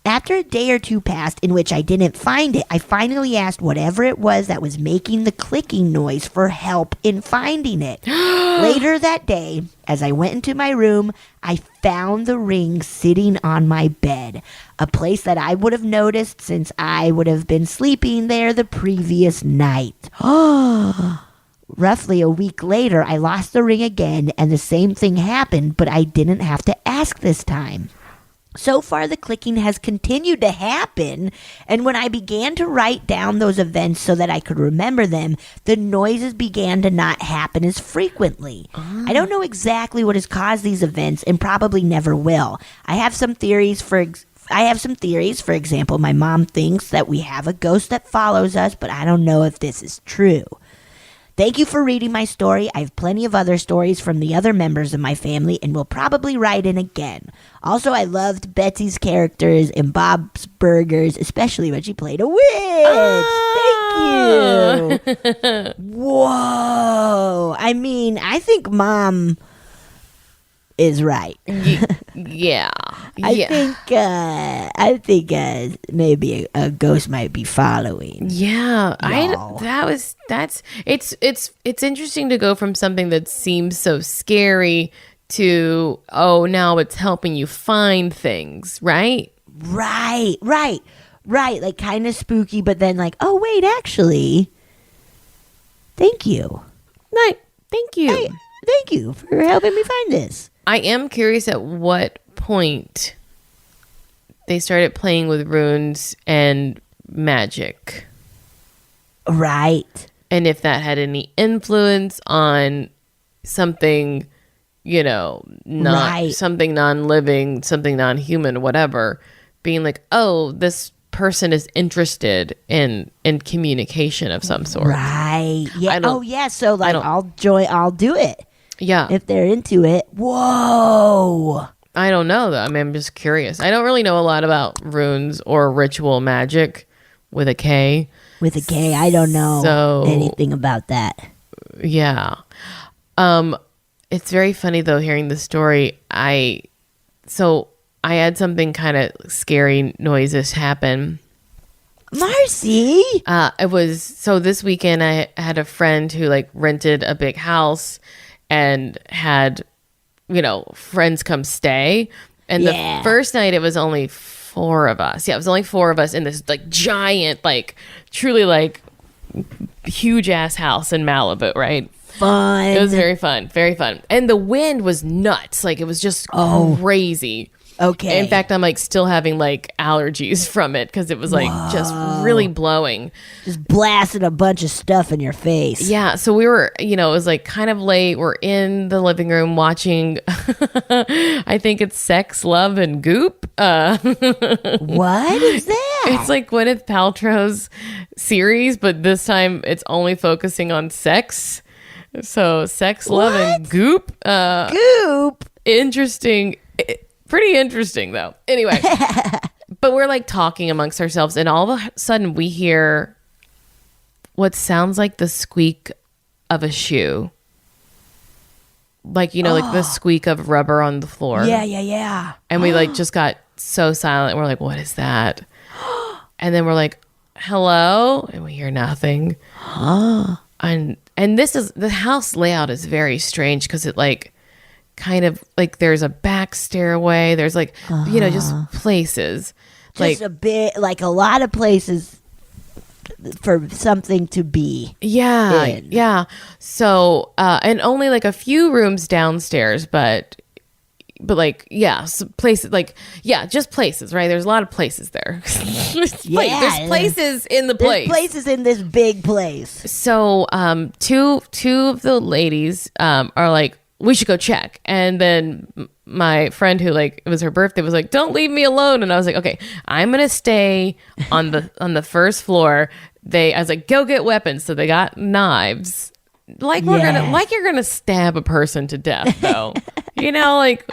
After a day or two passed in which I didn't find it, I finally asked whatever it was that was making the clicking noise for help in finding it. Later that day, as I went into my room, I found the ring sitting on my bed, a place that I would have noticed since I would have been sleeping there the previous night. Roughly a week later, I lost the ring again, and the same thing happened, but I didn't have to ask this time. So far, the clicking has continued to happen, and when I began to write down those events so that I could remember them, the noises began to not happen as frequently. I don't know exactly what has caused these events, and probably never will. I have some theories. For example, my mom thinks that we have a ghost that follows us, but I don't know if this is true. Thank you for reading my story. I have plenty of other stories from the other members of my family and will probably write in again. Also, I loved Betsy's characters in Bob's Burgers, especially when she played a witch. Thank you. Whoa. I mean, I think Mom is right. Yeah. I think maybe a ghost might be following. Yeah, Y'all. It's interesting to go from something that seems so scary to now it's helping you find things, right? Right. Like kind of spooky, but then like, oh wait, actually, thank you. Right. Thank you. Hey, thank you for helping me find this. I am curious at what point they started playing with runes and magic. Right. And if that had any influence on something, something non-living, something non-human, whatever, being like, oh, this person is interested in communication of some sort. Right. Yeah. Oh, yeah. So like, I'll do it. Yeah. If they're into it. Whoa. I don't know, though. I mean, I'm just curious. I don't really know a lot about runes or ritual magic with a K. With a K, I don't know anything about that. Yeah. It's very funny, though, hearing the story. I had something kind of scary noises happen. Marcy? This weekend I had a friend who rented a big house and had, friends come stay. And the first night it was only 4 of us. Yeah, it was only 4 of us in this giant, truly huge ass house in Malibu, right? Fun. It was very fun. Very fun. And the wind was nuts. It was just crazy. Okay. In fact, I'm still having allergies from it because it was just really blowing. Just blasting a bunch of stuff in your face. Yeah. So we were, it was kind of late. We're in the living room watching, I think it's Sex, Love, and Goop. What is that? It's Gwyneth Paltrow's series, but this time it's only focusing on sex. So Sex, Love, and Goop. Goop? Interesting. Pretty interesting, though. Anyway, but we're talking amongst ourselves, and all of a sudden we hear what sounds like the squeak of a shoe. Like, you know, like the squeak of rubber on the floor. Yeah. And we like just got so silent. We're like, what is that? And then we're like, hello? And we hear nothing. And this is, the house layout is very strange because it like kind of like there's a back stairway. There's like, you know, just places. Just like a bit, like a lot of places for something to be. Yeah. So, and only like a few rooms downstairs, but like, yeah, so places like, yeah, just places, right? There's a lot of places there. There's places in the place. There's places in this big place. So, two of the ladies, are like, we should go check. And then my friend who like, it was her birthday was like, don't leave me alone. And I was like, okay, I'm going to stay on the first floor. I was like, go get weapons. So they got knives. Like you're gonna stab a person to death though. You know, like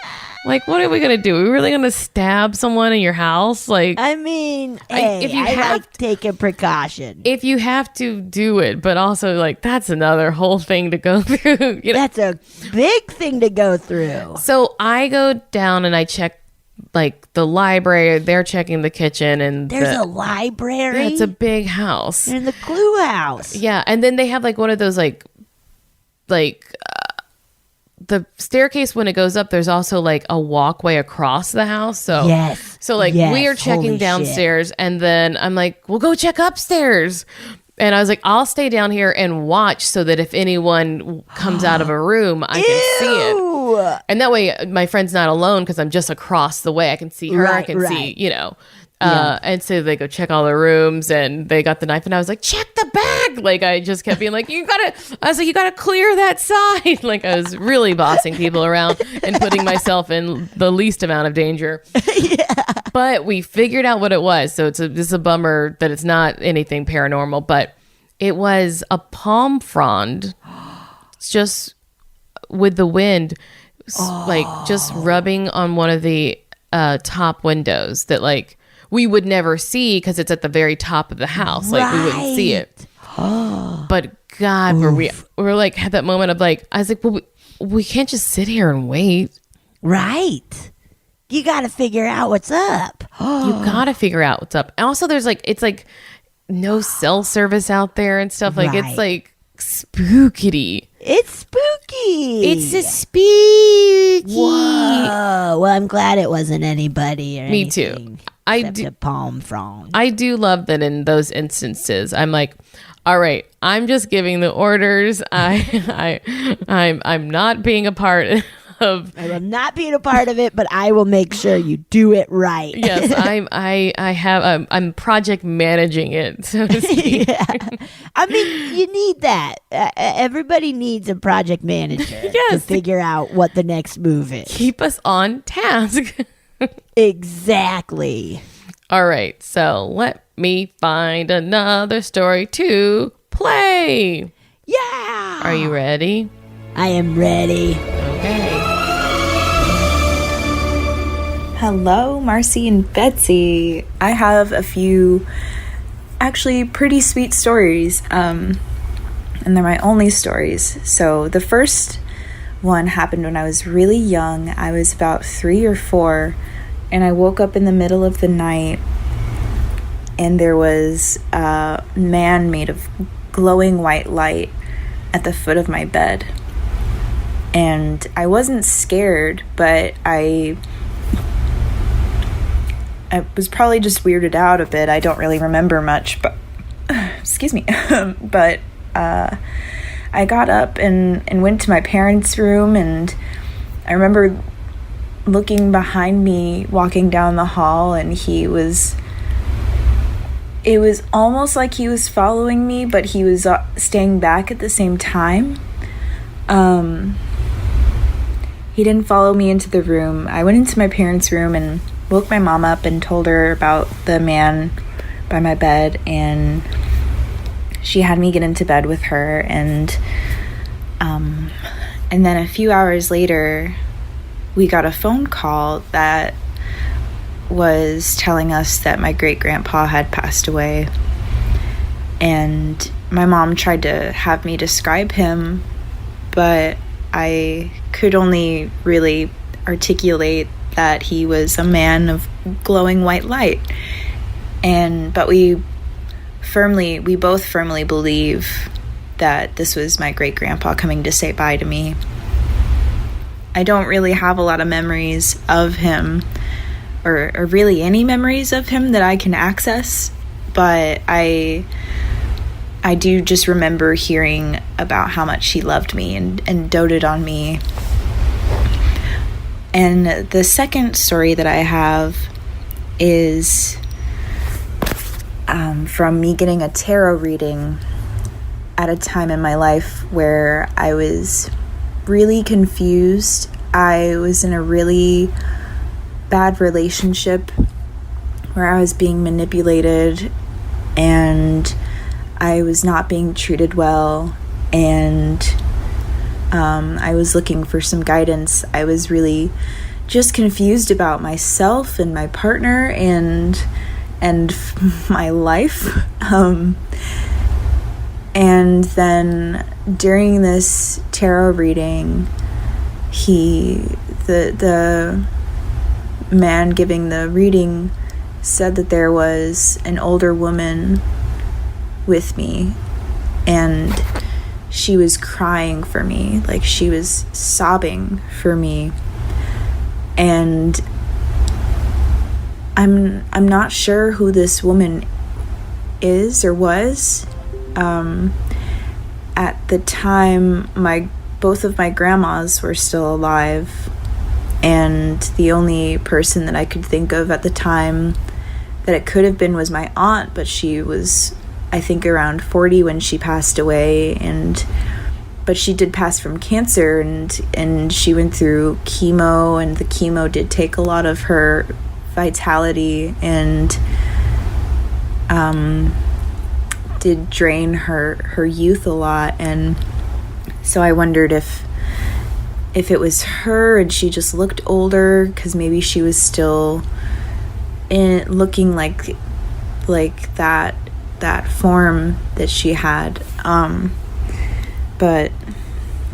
what are we gonna do? Are we really gonna stab someone in your house? Like, I mean, I like taking precaution. If you have to do it, but also like that's another whole thing to go through. You know? That's a big thing to go through. So I go down and I check like the library. They're checking the kitchen, and there's a library. It's a big house. In the Clue House. Yeah, and then they have like one of those like the staircase when it goes up. There's also like a walkway across the house. So yes, so like we are checking holy downstairs, shit. And then I'm like, we'll go check upstairs. And I was like, I'll stay down here and watch so that if anyone comes out of a room, I can see it. And that way my friend's not alone because I'm just across the way. I can see her. I can see, you know. And so they go check all the rooms and they got the knife and I was like, check the bag. Like I just kept being like, you gotta clear that side. Like I was really bossing people around and putting myself in the least amount of danger. But we figured out what it was. So it's a bummer that it's not anything paranormal, but it was a palm frond just with the wind, like just rubbing on one of the top windows that like we would never see because it's at the very top of the house. Like we wouldn't see it. But God, we're like had that moment of like, I was like, well, we can't just sit here and wait. Right. You got to figure out what's up. You got to figure out what's up. And also there's like, it's like no cell service out there and stuff. Like it's like spooky. It's spooky. It's a spooky. Whoa. Well, I'm glad it wasn't anybody or Me anything. Too. I do. A palm frond. I do love that in those instances. I'm like, all right, I'm just giving the orders. I'm not being a part of. I will not be a part of it, but I will make sure you do it right. Yes, I'm project managing it, so to speak. Yeah. I mean, you need that. Everybody needs a project manager to figure out what the next move is. Keep us on task. Exactly. All right, so let me find another story to play. Yeah. Are you ready? I am ready. Okay. Hello, Marcy and Betsy. I have a few actually pretty sweet stories, and they're my only stories. So the first one happened when I was really young. I was about 3 or 4, and I woke up in the middle of the night, and there was a man made of glowing white light at the foot of my bed. And I wasn't scared, but I was probably just weirded out a bit. I don't really remember much, but excuse me. But I got up and went to my parents' room, and I remember looking behind me, walking down the hall, and it was almost like he was following me, but he was staying back at the same time. He didn't follow me into the room. I went into my parents' room and woke my mom up and told her about the man by my bed, and she had me get into bed with her, and then a few hours later we got a phone call that was telling us that my great-grandpa had passed away. And my mom tried to have me describe him, but I could only really articulate that he was a man of glowing white light. But we both firmly believe that this was my great-grandpa coming to say bye to me. I don't really have a lot of memories of him, or really any memories of him that I can access, but I do just remember hearing about how much he loved me and doted on me. And the second story that I have is from me getting a tarot reading at a time in my life where I was really confused. I was in a really bad relationship where I was being manipulated and I was not being treated well, and I was looking for some guidance. I was really just confused about myself and my partner and my life. And then during this tarot reading, the man giving the reading said that there was an older woman with me, and she was crying for me, like she was sobbing for me. And I'm not sure who this woman is or was. At the time, both of my grandmas were still alive, and the only person that I could think of at the time that it could have been was my aunt, but she was, I think, around 40 when she passed away, but she did pass from cancer, and she went through chemo, and the chemo did take a lot of her vitality and did drain her youth a lot. And so I wondered if it was her and she just looked older, because maybe she was still looking like that form that she had, but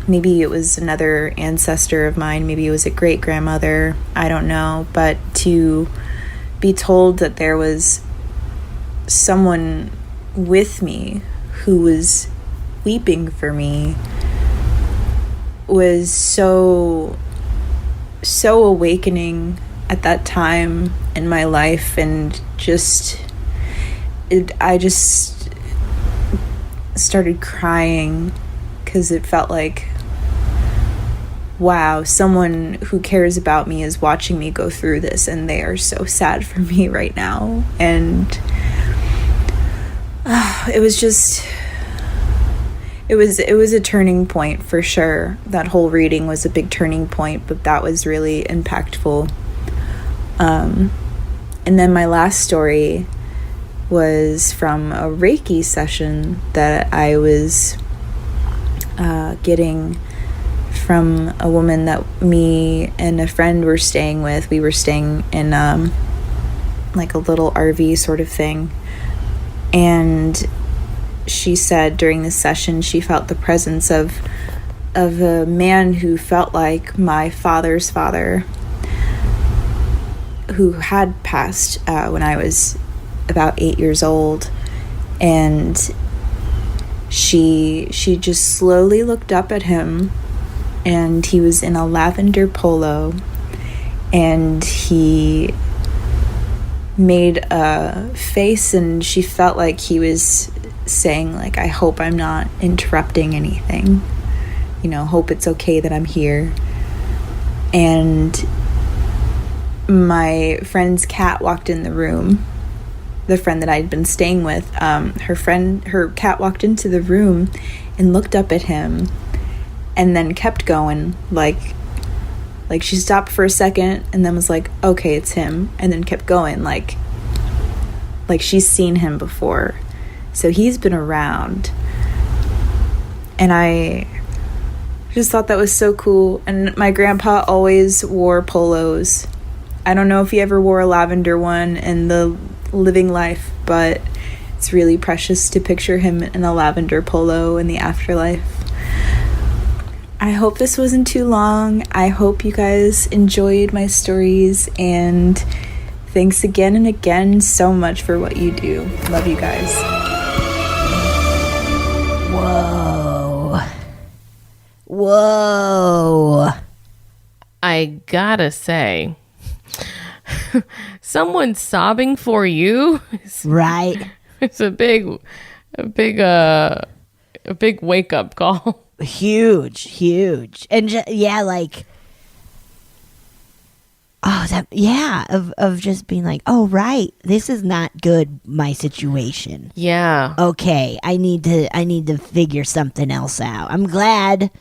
maybe it was another ancestor of mine, maybe it was a great grandmother, I don't know. But to be told that there was someone with me who was weeping for me was so awakening at that time in my life. And I just started crying, because it felt like, wow, someone who cares about me is watching me go through this, and they are so sad for me right now. And it was a turning point for sure. That whole reading was a big turning point, but that was really impactful. And then my last story was from a Reiki session that I was getting from a woman that me and a friend were staying with. We were staying in like a little RV sort of thing. And she said during this session she felt the presence of a man who felt like my father's father, who had passed when I was about 8 years old. And she just slowly looked up at him, and he was in a lavender polo, and he made a face, and she felt like he was saying, like, I hope I'm not interrupting anything, hope it's okay that I'm here. And my friend's cat walked in the room, the friend that I'd been staying with. Her cat walked into the room and looked up at him, and then kept going, like she stopped for a second and then was like, okay, it's him, and then kept going, like she's seen him before, so he's been around. And I just thought that was so cool. And my grandpa always wore polos. I don't know if he ever wore a lavender one in the living life, but It's really precious to picture him in a lavender polo in the afterlife. I hope this wasn't too long. I hope you guys enjoyed my stories, and thanks again and again so much for what you do. Love you guys. Whoa. I gotta say, someone sobbing for you, Right. it's a big wake up call. Huge. And like, of just being like, oh, right, this is not good, my situation. Yeah. Okay, I need to figure something else out. I'm glad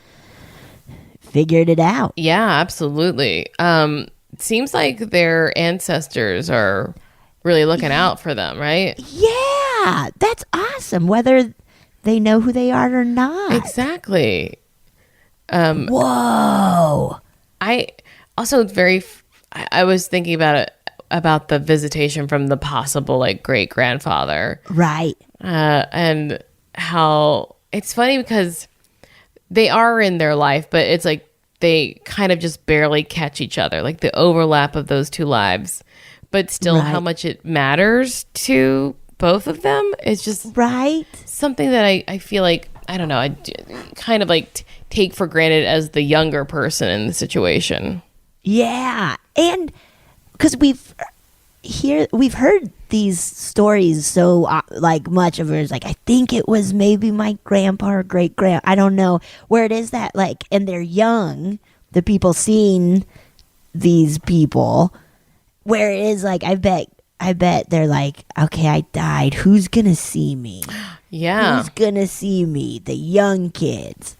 figured it out. Yeah, absolutely. It seems like their ancestors are really looking out for them, right? Yeah, that's awesome, whether they know who they are or not. Exactly. Whoa. I also I was thinking about the visitation from the possible like great grandfather. Right. And how it's funny because they are in their life, but it's like they kind of just barely catch each other, like the overlap of those two lives, but still how much it matters to both of them. It's just something that I feel like, I don't know, I kind of like take for granted as the younger person in the situation. Yeah. And because we've heard these stories so like much of it is like, I think it was maybe my grandpa or great grand, I don't know, where it is that like, and they're young, the people seeing these people, where it is like, I bet they're like, okay, I died, who's gonna see me? Yeah. Who's gonna see me? The young kids.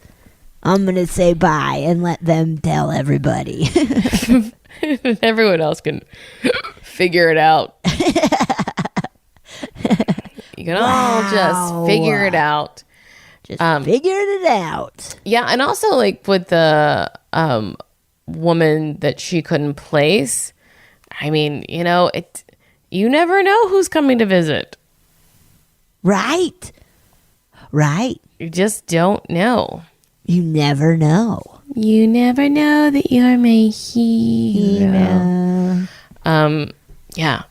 I'm gonna say bye and let them tell everybody. Everyone else can figure it out. You can all just figure it out. Just figuring it out. Yeah, and also like with the woman that she couldn't place, I mean, you never know who's coming to visit. Right. You just don't know. You never know. You never know that you're my hero. Yeah.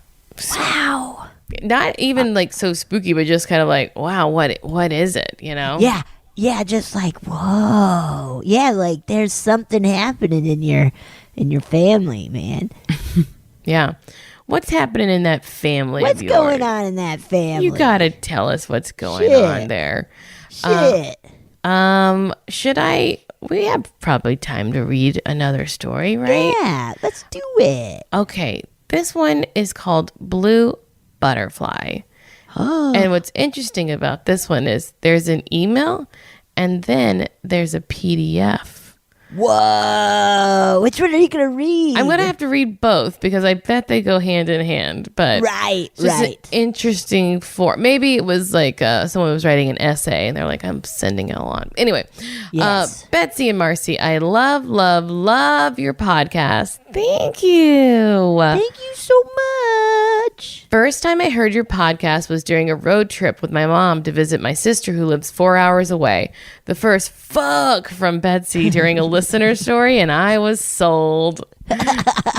Wow. Not even like so spooky, but just kind of like, wow, what is it, Yeah. Yeah, just like, whoa. Yeah, like there's something happening in your family, man. Yeah. What's happening in that family? What's going on in that family? You gotta tell us what's going on there. Shit. Should I? We have probably time to read another story, right? Yeah, let's do it. Okay, this one is called Blue Butterfly. Oh. And what's interesting about this one is there's an email and then there's a PDF. Whoa. Which one are you going to read? I'm going to have to read both because I bet they go hand in hand. But right. An interesting maybe it was like someone was writing an essay and they're like, I'm sending it along. Anyway, yes. Betsy and Marcy, I love your podcast. Thank you. Thank you so much. First time I heard your podcast was during a road trip with my mom to visit my sister who lives 4 hours away. The first fuck from Betsy during a listener story, and I was sold.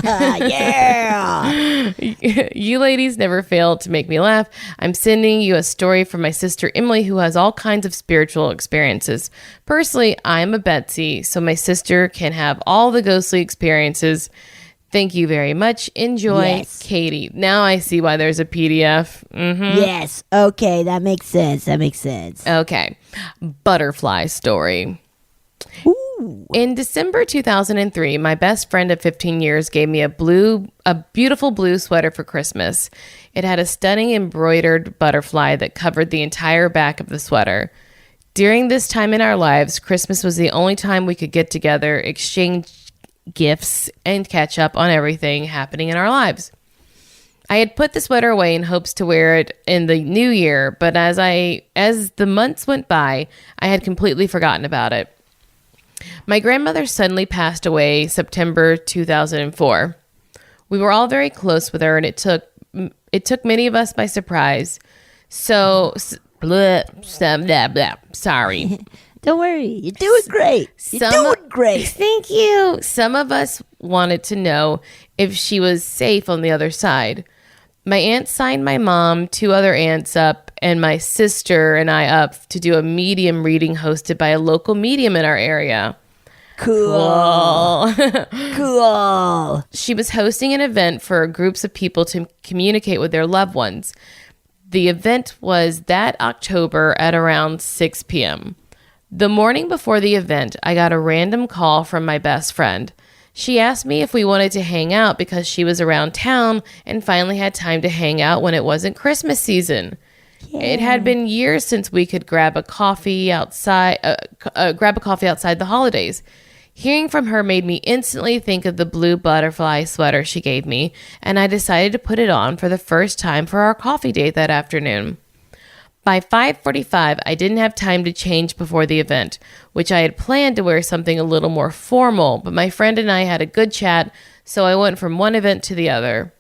Yeah. You ladies never fail to make me laugh. I'm sending you a story from my sister Emily, who has all kinds of spiritual experiences. Personally, I'm a Betsy, so my sister can have all the ghostly experiences. Thank you very much. Enjoy, yes. Katie. Now I see why there's a PDF. Mm-hmm. Yes. Okay, that makes sense. Okay. Butterfly story. Ooh. In December 2003, my best friend of 15 years gave me a beautiful blue sweater for Christmas. It had a stunning embroidered butterfly that covered the entire back of the sweater. During this time in our lives, Christmas was the only time we could get together, exchange gifts, and catch up on everything happening in our lives. I had put the sweater away in hopes to wear it in the new year, but as the months went by, I had completely forgotten about it. My grandmother suddenly passed away September 2004. We were all very close with her, and it took many of us by surprise. Blah, blah, blah. Sorry. Don't worry. You're doing great. You're doing great. Thank you. Some of us wanted to know if she was safe on the other side. My aunt signed my mom, 2 other aunts up, and my sister and I up to do a medium reading hosted by a local medium in our area. Cool. Cool. She was hosting an event for groups of people to communicate with their loved ones. The event was that October at around 6 p.m. The morning before the event, I got a random call from my best friend. She asked me if we wanted to hang out because she was around town and finally had time to hang out when it wasn't Christmas season. Yeah. It had been years since we could grab a coffee outside the holidays. Hearing from her made me instantly think of the blue butterfly sweater she gave me, and I decided to put it on for the first time for our coffee date that afternoon. By 5:45, I didn't have time to change before the event, which I had planned to wear something a little more formal, but my friend and I had a good chat, so I went from one event to the other.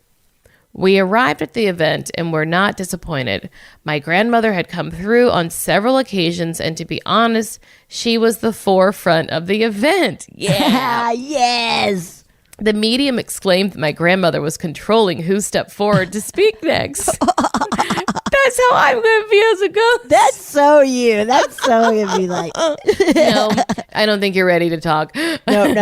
We arrived at the event and were not disappointed. My grandmother had come through on several occasions, and to be honest, she was the forefront of the event. Yeah. Yes. The medium exclaimed that my grandmother was controlling who stepped forward to speak next. That's how I'm going to be as a ghost. That's so you. That's so going to be like. No, I don't think you're ready to talk. No.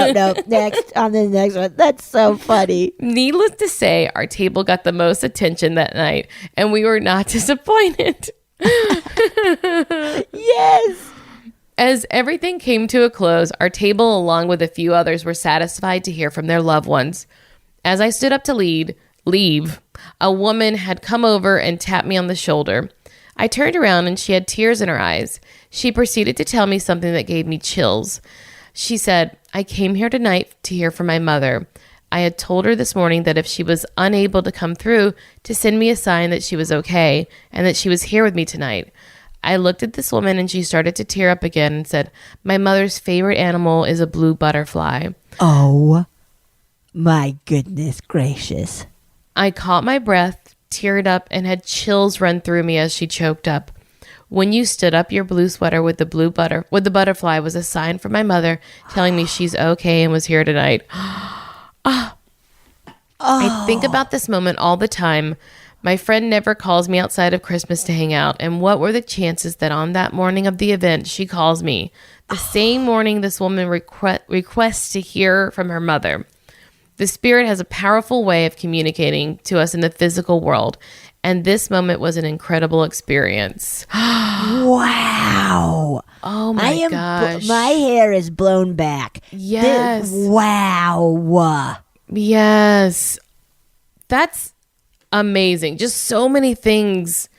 Next, on the next one. That's so funny. Needless to say, our table got the most attention that night, and we were not disappointed. Yes. As everything came to a close, our table, along with a few others, were satisfied to hear from their loved ones. As I stood up to leave, a woman had come over and tapped me on the shoulder. I turned around and she had tears in her eyes. She proceeded to tell me something that gave me chills. She said, "I came here tonight to hear from my mother. I had told her this morning that if she was unable to come through, to send me a sign that she was okay and that she was here with me tonight." I looked at this woman and she started to tear up again and said, "My mother's favorite animal is a blue butterfly." Oh, my goodness gracious. I caught my breath, teared up, and had chills run through me as she choked up. "When you stood up, your blue sweater with the butterfly was a sign from my mother telling me she's okay and was here tonight." I think about this moment all the time. My friend never calls me outside of Christmas to hang out, and what were the chances that on that morning of the event, she calls me? The same morning this woman requests to hear from her mother. The spirit has a powerful way of communicating to us in the physical world, and this moment was an incredible experience. Wow. Oh my gosh. My hair is blown back. Yes. Wow. Yes. That's amazing. Just so many things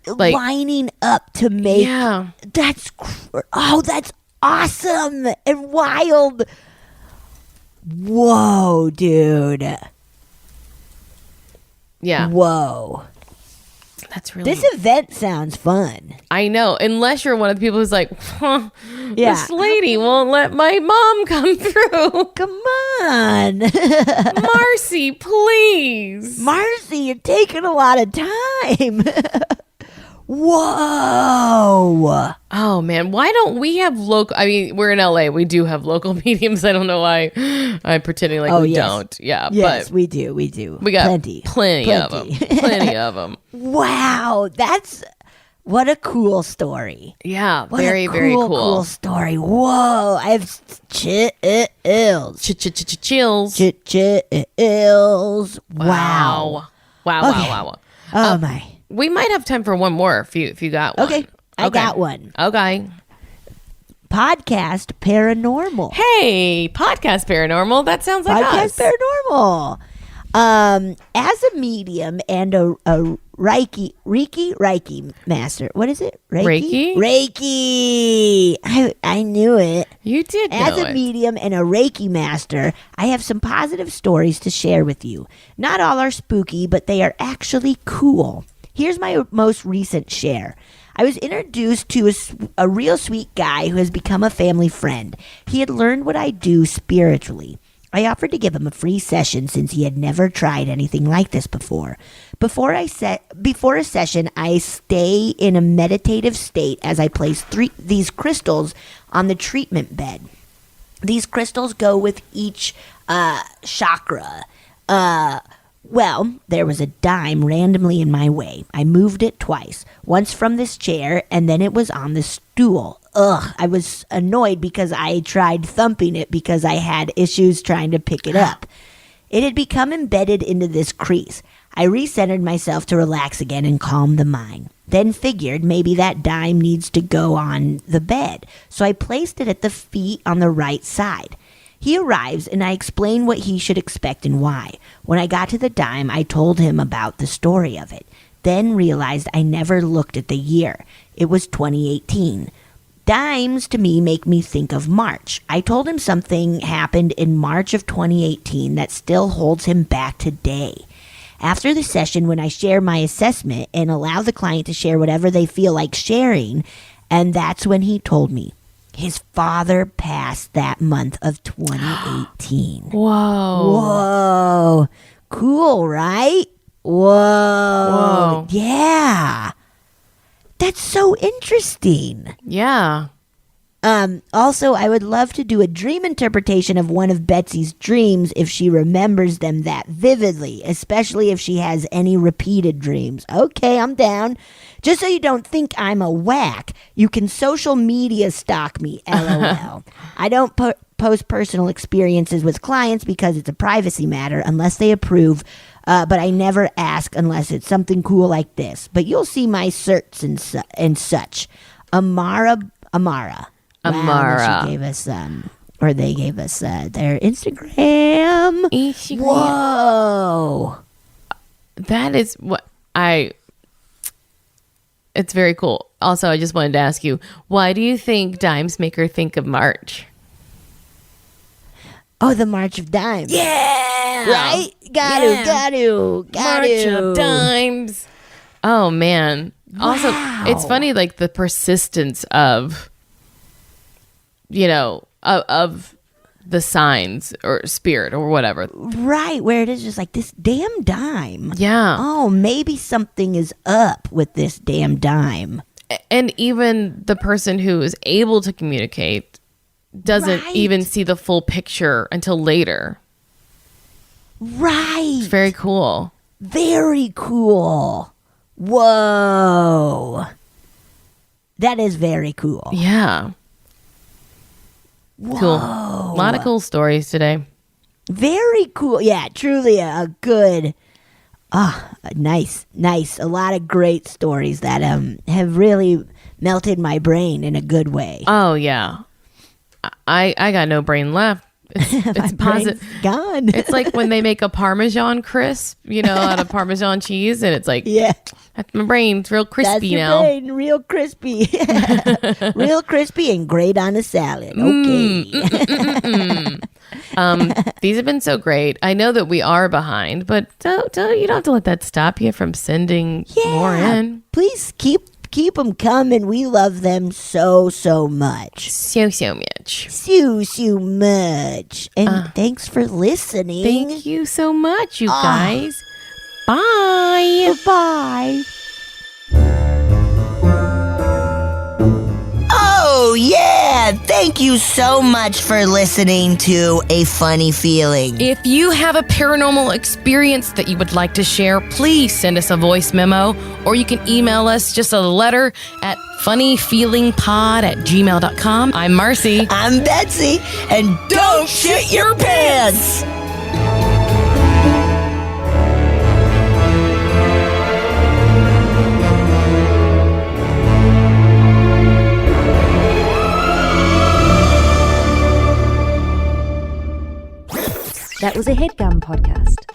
like lining up to make. Yeah. That's awesome and wild. Whoa, dude. Yeah. Whoa. That's really. This event sounds fun. I know, unless you're one of the people who's like, Yeah. This lady won't let my mom come through. Come on. Marcy, please. Marcy, you're taking a lot of time. Whoa. Oh, man. Why don't we have local? I mean, we're in LA. We do have local mediums. I don't know why I'm pretending like we don't. Yeah. Yes, but we do. We do. We got plenty of them. Plenty of them. Wow. What a cool story. Yeah. What very, a cool, very cool. Cool story. Whoa. I have chills. Chills. Chills. Wow. Wow. Oh, my. We might have time for one more if you got one. Okay. I got one. Okay. Podcast paranormal. Hey, podcast paranormal. That sounds like us. Podcast paranormal. As a medium and a Reiki master. What is it? Reiki. I knew it. You did know As a medium and a Reiki master, I have some positive stories to share with you. Not all are spooky, but they are actually cool. Here's my most recent share. I was introduced to a real sweet guy who has become a family friend. He had learned what I do spiritually. I offered to give him a free session since he had never tried anything like this before. Before a session, I stay in a meditative state as I place these crystals on the treatment bed. These crystals go with each chakra. Well, there was a dime randomly in my way. I moved it twice, once from this chair, and then it was on the stool. Ugh, I was annoyed because I tried thumping it because I had issues trying to pick it up. It had become embedded into this crease. I recentered myself to relax again and calm the mind. Then figured maybe that dime needs to go on the bed, so I placed it at the feet on the right side. He arrives, and I explain what he should expect and why. When I got to the dime, I told him about the story of it, then realized I never looked at the year. It was 2018. Dimes to me make me think of March. I told him something happened in March of 2018 that still holds him back today. After the session, when I share my assessment and allow the client to share whatever they feel like sharing, and that's when he told me his father passed that month of 2018. Whoa. Whoa. Cool, right? Whoa. Yeah. That's so interesting. Yeah. Also, I would love to do a dream interpretation of one of Betsy's dreams if she remembers them that vividly, especially if she has any repeated dreams. Okay, I'm down. Just so you don't think I'm a whack, you can social media stalk me, LOL. I don't post personal experiences with clients because it's a privacy matter unless they approve, but I never ask unless it's something cool like this. But you'll see my certs and such. Amara. Wow, she gave us or they gave us their Instagram. Whoa, that is what it's very cool. Also, I just wanted to ask you, why do you think dimes make her think of March? Oh, the March of Dimes. Yeah, right. Got to. March of Dimes. Oh man. Wow. Also, it's funny, like the persistence of, of the signs or spirit or whatever. Right, where it is just like this damn dime. Yeah. Oh, maybe something is up with this damn dime. And even the person who is able to communicate doesn't even see the full picture until later. Right. It's very cool. Very cool. Whoa. That is very cool. Yeah. Whoa. Cool. A lot of cool stories today. Very cool. Yeah, truly a good, nice. A lot of great stories that have really melted my brain in a good way. Oh, yeah. I got no brain left. It's positive. Gone. It's like when they make a Parmesan crisp, out of Parmesan cheese, and it's like, yeah, my brain's real crispy That's your now. Brain, real crispy, real crispy and great on a salad. Okay. These have been so great. I know that we are behind, but you don't have to let that stop you from sending more in. Please keep them coming. We love them so much. So much. So much. And thanks for listening. Thank you so much, you guys. Bye. Bye. Oh, yeah. Thank you so much for listening to A Funny Feeling. If you have a paranormal experience that you would like to share, please send us a voice memo, or you can email us just a letter at funnyfeelingpod@gmail.com. I'm Marcy. I'm Betsy. And don't shit your pants. That was a HeadGum podcast.